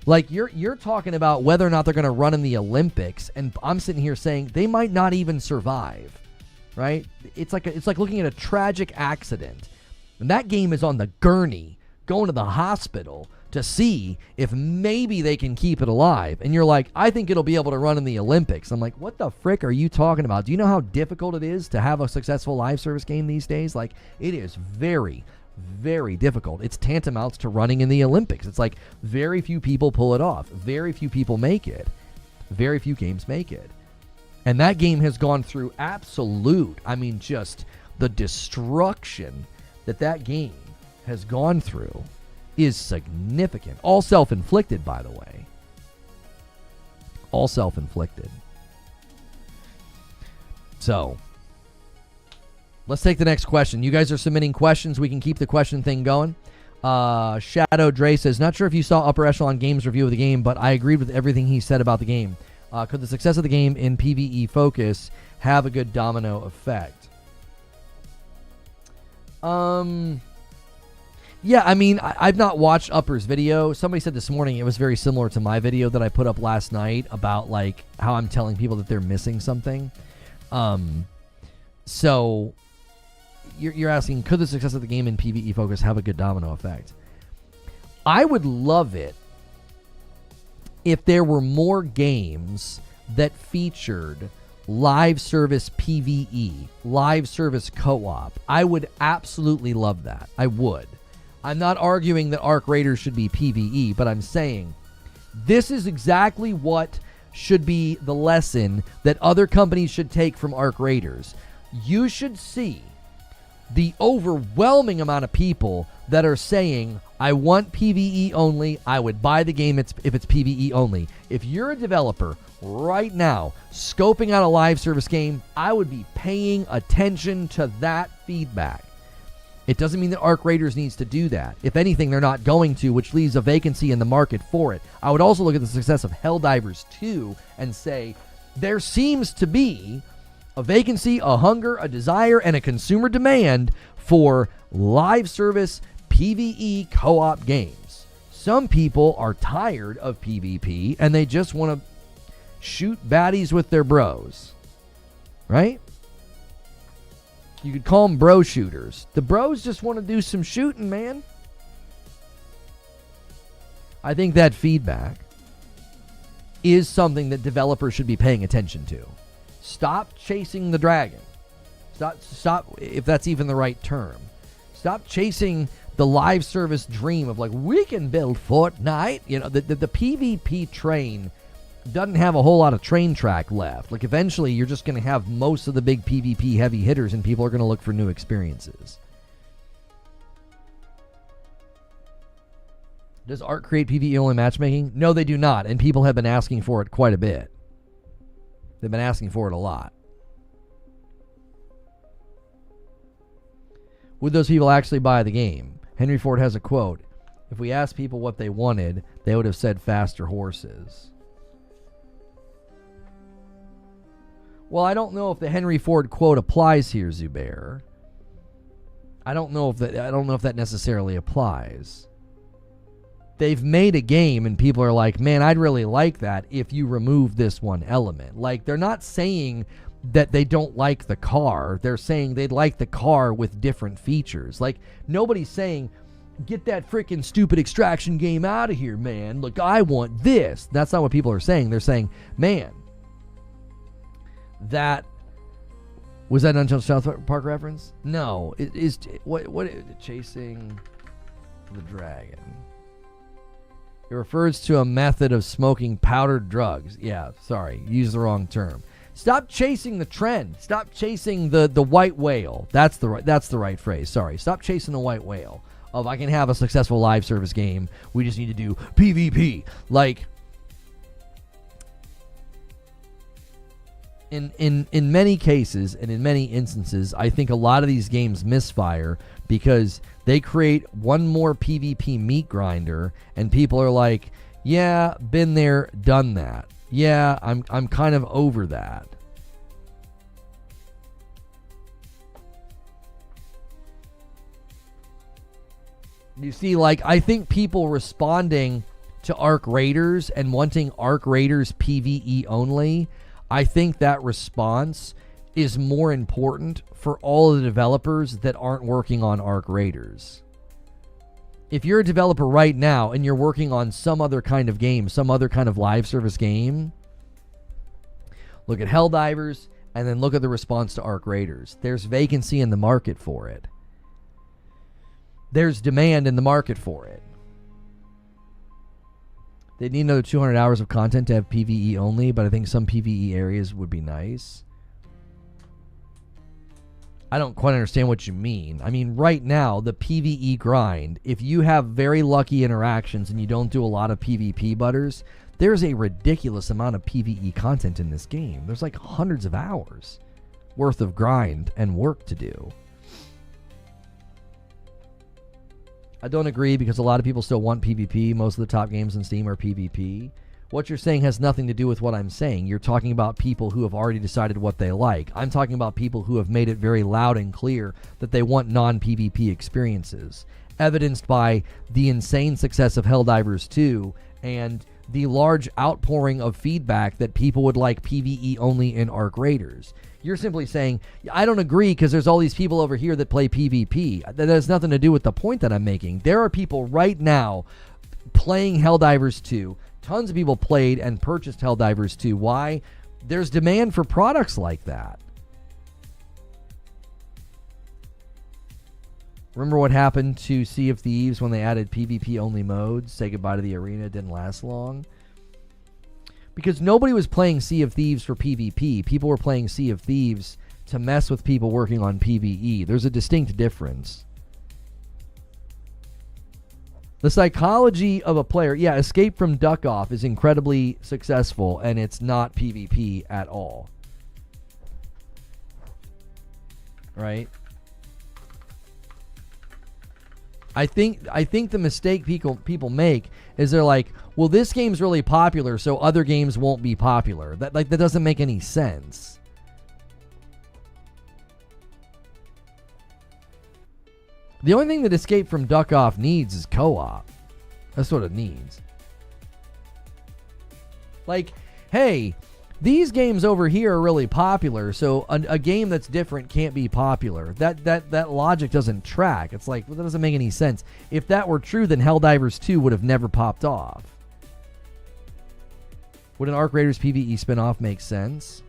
Like, you're talking about whether or not they're going to run in the Olympics, and I'm sitting here saying they might not even survive. right? It's like looking at a tragic accident. And that game is on the gurney, going to the hospital to see if maybe they can keep it alive. And you're like, I think it'll be able to run in the Olympics. I'm like, what the frick are you talking about? Do you know how difficult it is to have a successful live service game these days? Like, it is very, very difficult. It's tantamount to running in the Olympics. It's like very few people pull it off. Very few people make it. Very few games make it. And that game has gone through just the destruction that game has gone through is significant. All self-inflicted, by the way. All self-inflicted. So, let's take the next question. You guys are submitting questions. We can keep the question thing going. Shadow Dre says, not sure if you saw Upper Echelon Games' review of the game, but I agreed with everything he said about the game. Could the success of the game in PvE focus have a good domino effect? Yeah, I mean, I've not watched Upper's video. Somebody said this morning it was very similar to my video that I put up last night about, like, how I'm telling people that they're missing something. So, you're asking, could the success of the game in PvE focus have a good domino effect? I would love it if there were more games that featured live service PvE, live service co-op. I would absolutely love that. I would. I'm not arguing that Arc Raiders should be PvE, but I'm saying this is exactly what should be the lesson that other companies should take from Arc Raiders. You should see the overwhelming amount of people that are saying, I want PvE only. I would buy the game if it's PvE only. If you're a developer right now scoping out a live service game, I would be paying attention to that feedback. It doesn't mean that Arc Raiders needs to do that. If anything, they're not going to, which leaves a vacancy in the market for it. I would also look at the success of Helldivers 2 and say, there seems to be a vacancy, a hunger, a desire, and a consumer demand for live service PvE co-op games. Some people are tired of PvP and they just want to shoot baddies with their bros. Right? You could call them bro shooters. The bros just want to do some shooting, man. I think that feedback is something that developers should be paying attention to. Stop chasing the dragon. Stop, if that's even the right term. Stop chasing the live service dream of, like, we can build Fortnite. You know, the PvP train doesn't have a whole lot of train track left. Like, eventually you're just going to have most of the big PvP heavy hitters and people are going to look for new experiences. Does Arc create PvE only matchmaking? No, they do not, and people have been asking for it quite a bit. They've been asking for it a lot. Would those people actually buy the game? Henry Ford has a quote. If we asked people what they wanted, they would have said faster horses. Well, I don't know if the Henry Ford quote applies here, Zubair. I don't know if that necessarily applies. They've made a game and people are like, man, I'd really like that if you remove this one element. Like, they're not saying that they don't like the car. They're saying they'd like the car with different features. Like, nobody's saying, get that freaking stupid extraction game out of here, man. Look, I want this. That's not what people are saying. They're saying, man, that was that an Until South Park reference? No, it is what chasing the dragon. It refers to a method of smoking powdered drugs. Yeah, sorry, used the wrong term. Stop chasing the trend. Stop chasing the white whale. That's the right phrase. Sorry. Stop chasing the white whale of, I can have a successful live service game. We just need to do PvP. Like, in many cases and in many instances, I think a lot of these games misfire because they create one more PvP meat grinder and people are like, yeah, been there, done that. Yeah, I'm kind of over that. You see, like, I think people responding to Arc Raiders and wanting Arc Raiders PvE only, I think that response is more important for all of the developers that aren't working on Arc Raiders. If you're a developer right now and you're working on some other kind of game, some other kind of live service game, look at Helldivers and then look at the response to Arc Raiders. There's vacancy in the market for it. There's demand in the market for it. They need another 200 hours of content to have PvE only, but I think some PvE areas would be nice. I don't quite understand what you mean. I mean, right now, the PvE grind, if you have very lucky interactions and you don't do a lot of PvP butters, there's a ridiculous amount of PvE content in this game. There's like hundreds of hours worth of grind and work to do. I don't agree because a lot of people still want PvP. Most of the top games in Steam are PvP. What you're saying has nothing to do with what I'm saying. You're talking about people who have already decided what they like. I'm talking about people who have made it very loud and clear that they want non-PvP experiences, evidenced by the insane success of Helldivers 2 and the large outpouring of feedback that people would like PvE only in Arc Raiders. You're simply saying, I don't agree because there's all these people over here that play PvP. That has nothing to do with the point that I'm making. There are people right now playing Helldivers 2. Tons of people played and purchased Helldivers 2. Why? There's demand for products like that. Remember what happened to Sea of Thieves when they added PvP-only modes? Say goodbye to the arena. It didn't last long. Because nobody was playing Sea of Thieves for PvP. People were playing Sea of Thieves to mess with people working on PvE. There's a distinct difference. The psychology of a player, yeah, Escape from Duck Off is incredibly successful, and it's not PvP at all. Right? I think the mistake people make is they're like, well, this game's really popular, so other games won't be popular. That doesn't make any sense. The only thing that Escape from Duck Off needs is co-op. That's what it needs. Like, hey, these games over here are really popular, so a game that's different can't be popular. That logic doesn't track. It's like, well, that doesn't make any sense. If that were true, then Helldivers 2 would have never popped off. Would an Arc Raiders PvE spinoff make sense?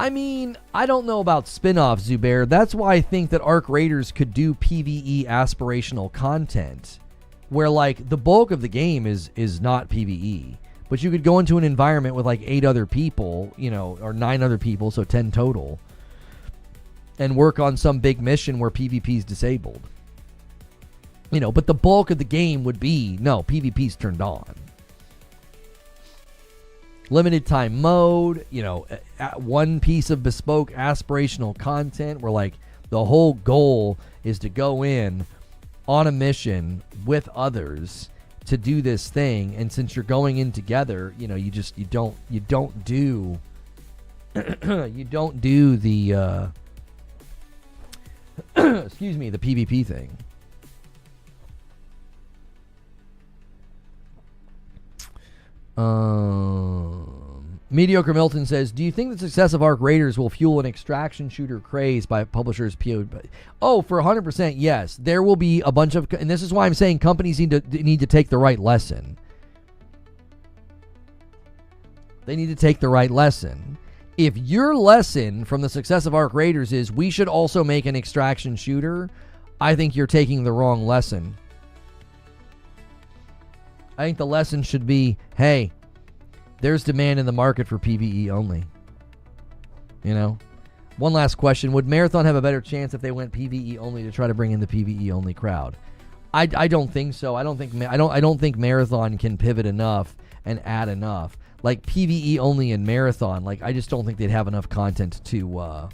I mean, I don't know about spin-offs, Zubair. That's why I think that Arc Raiders could do PvE aspirational content, where like the bulk of the game is not PvE, but you could go into an environment with like 8 other people, you know, or 9 other people, so 10 total, and work on some big mission where PvP is disabled. You know, but the bulk of the game would be, no, PvP's turned on. Limited time mode, you know, one piece of bespoke aspirational content where like the whole goal is to go in on a mission with others to do this thing, and since you're going in together, you know, you don't do you don't do the excuse me, the PvP thing. Mediocre Milton says, do you think the success of Arc Raiders will fuel an extraction shooter craze by publishers? Oh, for 100%, yes. There will be a bunch of, and this is why I'm saying companies need to take the right lesson. They need to take the right lesson. If your lesson from the success of Arc Raiders is we should also make an extraction shooter, I think you're taking the wrong lesson. I think the lesson should be, hey, there's demand in the market for PvE only. You know? One last question. Would Marathon have a better chance if they went PvE only to try to bring in the PvE only crowd? I don't think so. I don't think Marathon can pivot enough and add enough. Like PvE only in Marathon, like I just don't think they'd have enough content to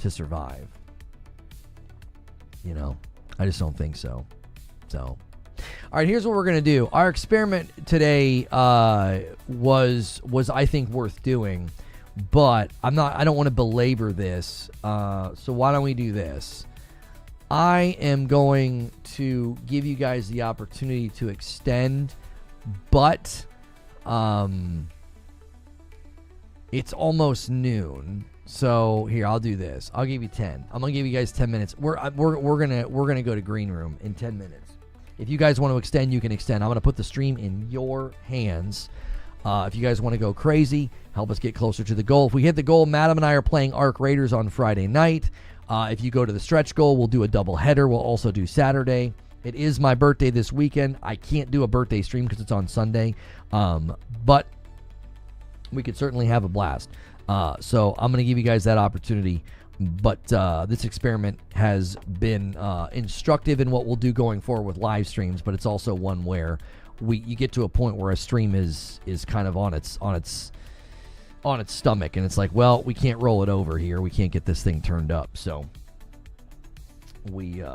survive. You know? I just don't think so. So, all right, here's what we're going to do. Our experiment today was I think worth doing, but I don't want to belabor this. So why don't we do this? I am going to give you guys the opportunity to extend, but It's almost noon. So here, I'll do this. I'll give you 10. I'm gonna give you guys 10 minutes. We're gonna go to green room in 10 minutes. If you guys want to extend, you can extend. I'm gonna put the stream in your hands. If you guys want to go crazy, help us get closer to the goal. If we hit the goal, Madam and I are playing Arc Raiders on Friday night. If you go to the stretch goal, we'll do a double header. We'll also do Saturday. It is my birthday this weekend. I can't do a birthday stream because it's on Sunday, but we could certainly have a blast. So I'm going to give you guys that opportunity. But this experiment has been instructive in what we'll do going forward with live streams. But it's also one where you get to a point where a stream is kind of on its stomach, and it's like, well, we can't roll it over here. We can't get this thing turned up. So we're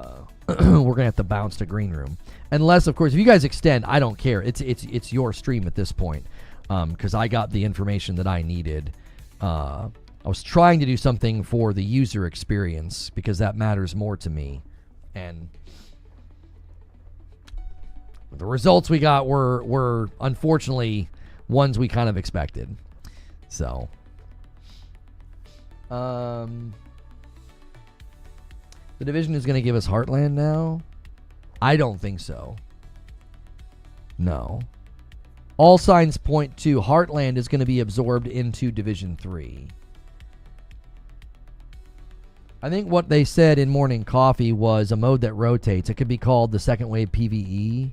gonna have to bounce to green room, unless, of course, if you guys extend, I don't care. It's your stream at this point, because I got the information that I needed. I was trying to do something for the user experience because that matters more to me, and the results we got were unfortunately ones we kind of expected. So, the Division is going to give us Heartland now? I don't think so. No. All signs point to Heartland is going to be absorbed into Division 3. I think what they said in Morning Coffee was a mode that rotates. It could be called the Second Wave PvE.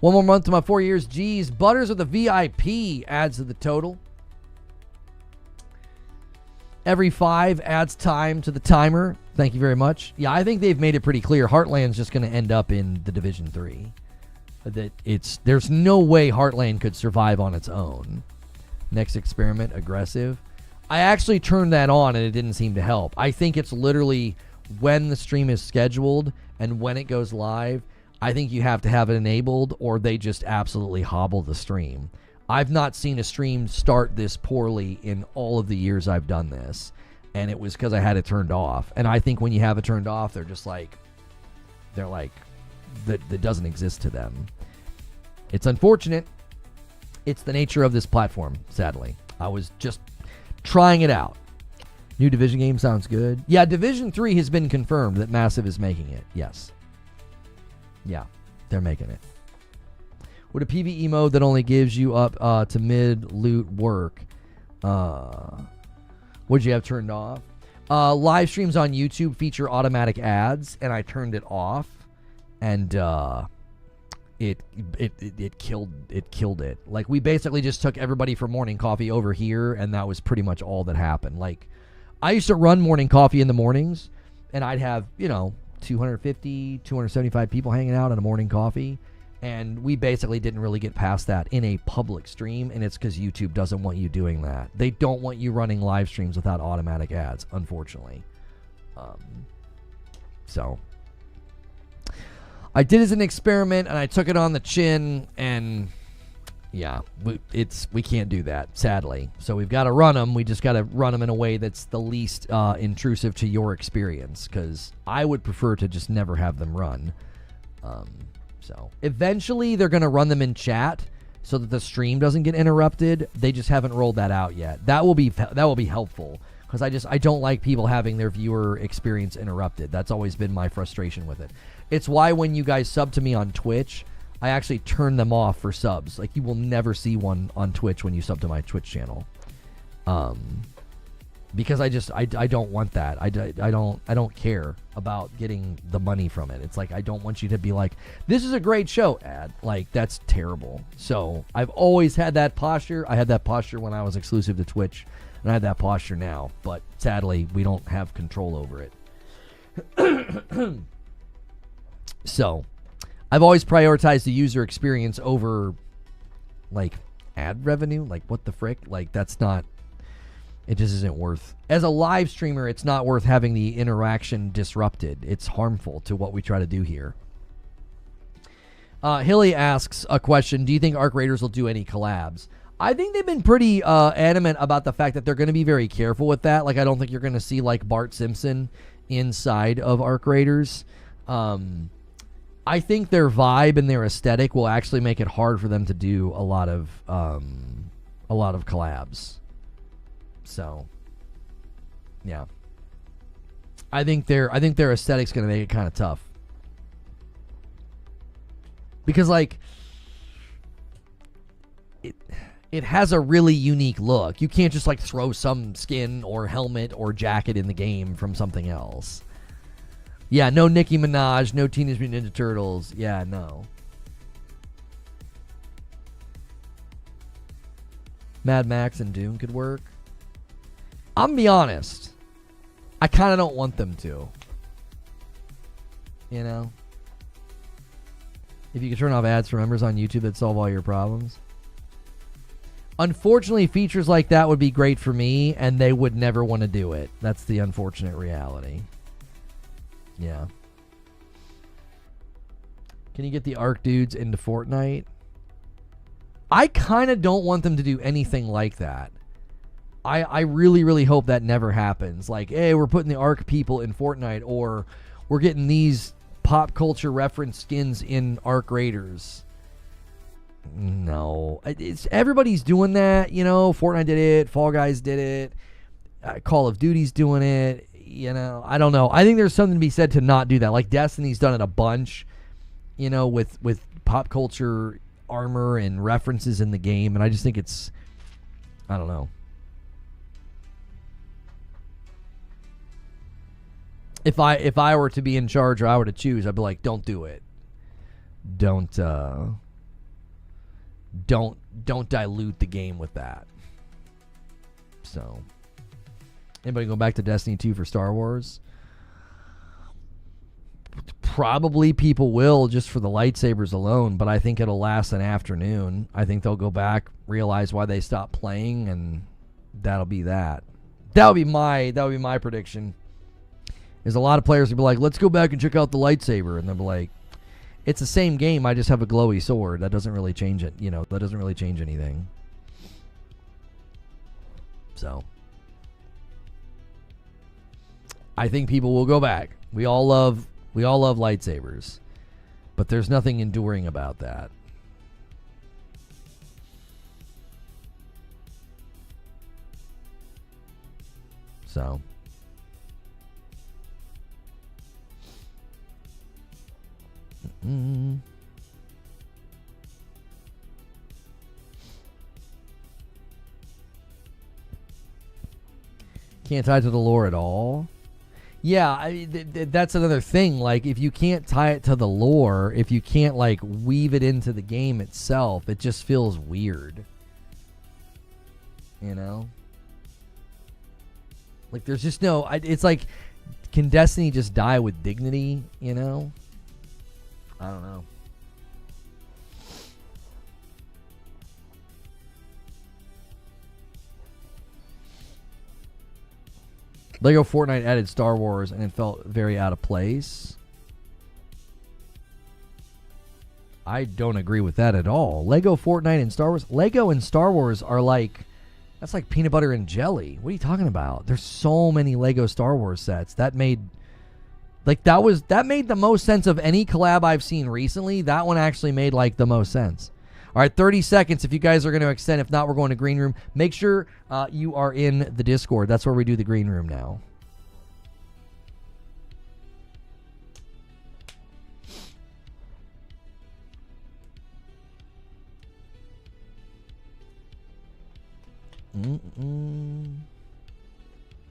One more month to my 4 years. Geez, Butters with a VIP adds to the total. Every 5 adds time to the timer. Thank you very much. Yeah, I think they've made it pretty clear. Heartland's just going to end up in the Division 3. There's no way Heartland could survive on its own. Next experiment, aggressive. I actually turned that on and it didn't seem to help. I think it's literally when the stream is scheduled and when it goes live. I think you have to have it enabled or they just absolutely hobble the stream. I've not seen a stream start this poorly in all of the years I've done this. And it was because I had it turned off. And I think when you have it turned off, that doesn't exist to them. It's unfortunate. It's the nature of this platform, sadly. I was just trying it out. New Division game sounds good. Yeah, Division 3 has been confirmed that Massive is making it. Yes. Yeah, they're making it. Would a PvE mode that only gives you up to mid loot work? What'd you have turned off? Live streams on YouTube feature automatic ads, and I turned it off, and it killed it. Like, we basically just took everybody from Morning Coffee over here, and that was pretty much all that happened. Like, I used to run Morning Coffee in the mornings, and I'd have 250, 275 people hanging out at a Morning Coffee, and we basically didn't really get past that in a public stream, and it's because YouTube doesn't want you doing that. They don't want you running live streams without automatic ads, unfortunately. So I did it as an experiment, and I took it on the chin, and yeah, we can't do that, sadly. So we've got to run them. We just got to run them in a way that's the least intrusive to your experience, because I would prefer to just never have them run. So eventually they're going to run them in chat so that the stream doesn't get interrupted. They just haven't rolled that out yet. That will be helpful, because I don't like people having their viewer experience interrupted. That's always been my frustration with it. It's why when you guys sub to me on Twitch, I actually turn them off for subs. Like, you will never see one on Twitch when you sub to my Twitch channel. Because I don't want that. I don't care about getting the money from it. It's like, I don't want you to be like, this is a great show, ad. Like, that's terrible. So I've always had that posture. I had that posture when I was exclusive to Twitch, and I have that posture now. But sadly, we don't have control over it. So I've always prioritized the user experience over, like, ad revenue. Like, what the frick? Like, that's not... It just isn't worth... As a live streamer, it's not worth having the interaction disrupted. It's harmful to what we try to do here. Hilly asks a question. Do you think Arc Raiders will do any collabs? I think they've been pretty adamant about the fact that they're going to be very careful with that. Like, I don't think you're going to see, like, Bart Simpson inside of Arc Raiders. I think their vibe and their aesthetic will actually make it hard for them to do a lot of a lot of collabs. So, yeah. I think their aesthetic's going to make it kind of tough. Because, like, it has a really unique look. You can't just, like, throw some skin or helmet or jacket in the game from something else. Yeah, no Nicki Minaj, no Teenage Mutant Ninja Turtles. Yeah, no. Mad Max and Doom could work. I'm gonna be honest. I kind of don't want them to. You know? If you could turn off ads for members on YouTube, that'd solve all your problems. Unfortunately, features like that would be great for me, and they would never want to do it. That's the unfortunate reality. Yeah. Can you get the Arc dudes into Fortnite? I kind of don't want them to do anything like that. I really, really hope that never happens. Like, hey, we're putting the Arc people in Fortnite, or we're getting these pop culture reference skins in Arc Raiders. No. Everybody's doing that, you know. Fortnite did it. Fall Guys did it. Call of Duty's doing it. You know, I don't know. I think there's something to be said to not do that. Like, Destiny's done it a bunch, you know, with pop culture armor and references in the game, and I just think it's, I don't know. If I were to be in charge, or I were to choose, I'd be like, don't do it. Don't dilute the game with that. So, anybody go back to Destiny 2 for Star Wars? Probably people will, just for the lightsabers alone, but I think it'll last an afternoon. I think they'll go back, realize why they stopped playing, and that'll be that. That would be my prediction. Is a lot of players will be like, let's go back and check out the lightsaber, and they'll be like, it's the same game, I just have a glowy sword. That doesn't really change it, you know, that doesn't really change anything. So, I think people will go back. We all love lightsabers, but there's nothing enduring about that. So, can't tie to the lore at all. Yeah, that's another thing. Like, if you can't tie it to the lore, if you can't, like, weave it into the game itself, it just feels weird. You know? Like, there's just no... it's like, can Destiny just die with dignity, you know? I don't know. Lego Fortnite added Star Wars, and it felt very out of place. I don't agree with that at all. Lego Fortnite and Star Wars... Lego and Star Wars are like... That's like peanut butter and jelly. What are you talking about? There's so many Lego Star Wars sets. That made... Like, that made the most sense of any collab I've seen recently. That one actually made, like, the most sense. All right, 30 seconds if you guys are going to extend. If not, we're going to Green Room. Make sure you are in the Discord. That's where we do the Green Room now.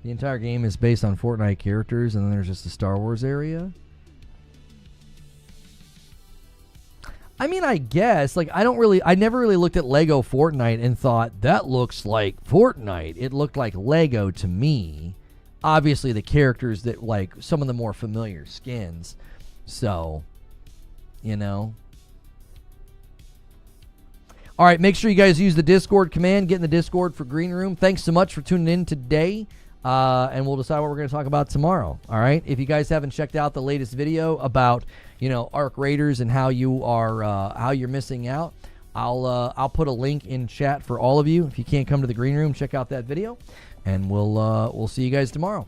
The entire game is based on Fortnite characters, and then there's just the Star Wars area. I mean, I guess, like, I never really looked at Lego Fortnite and thought, that looks like Fortnite. It looked like Lego to me. Obviously, the characters that, like, some of the more familiar skins. So, you know. All right, make sure you guys use the Discord command. Get in the Discord for Green Room. Thanks so much for tuning in today. And we'll decide what we're going to talk about tomorrow. All right. If you guys haven't checked out the latest video about, you know, Arc Raiders and how you are, how you're missing out, I'll put a link in chat for all of you. If you can't come to the Green Room, check out that video, and we'll see you guys tomorrow.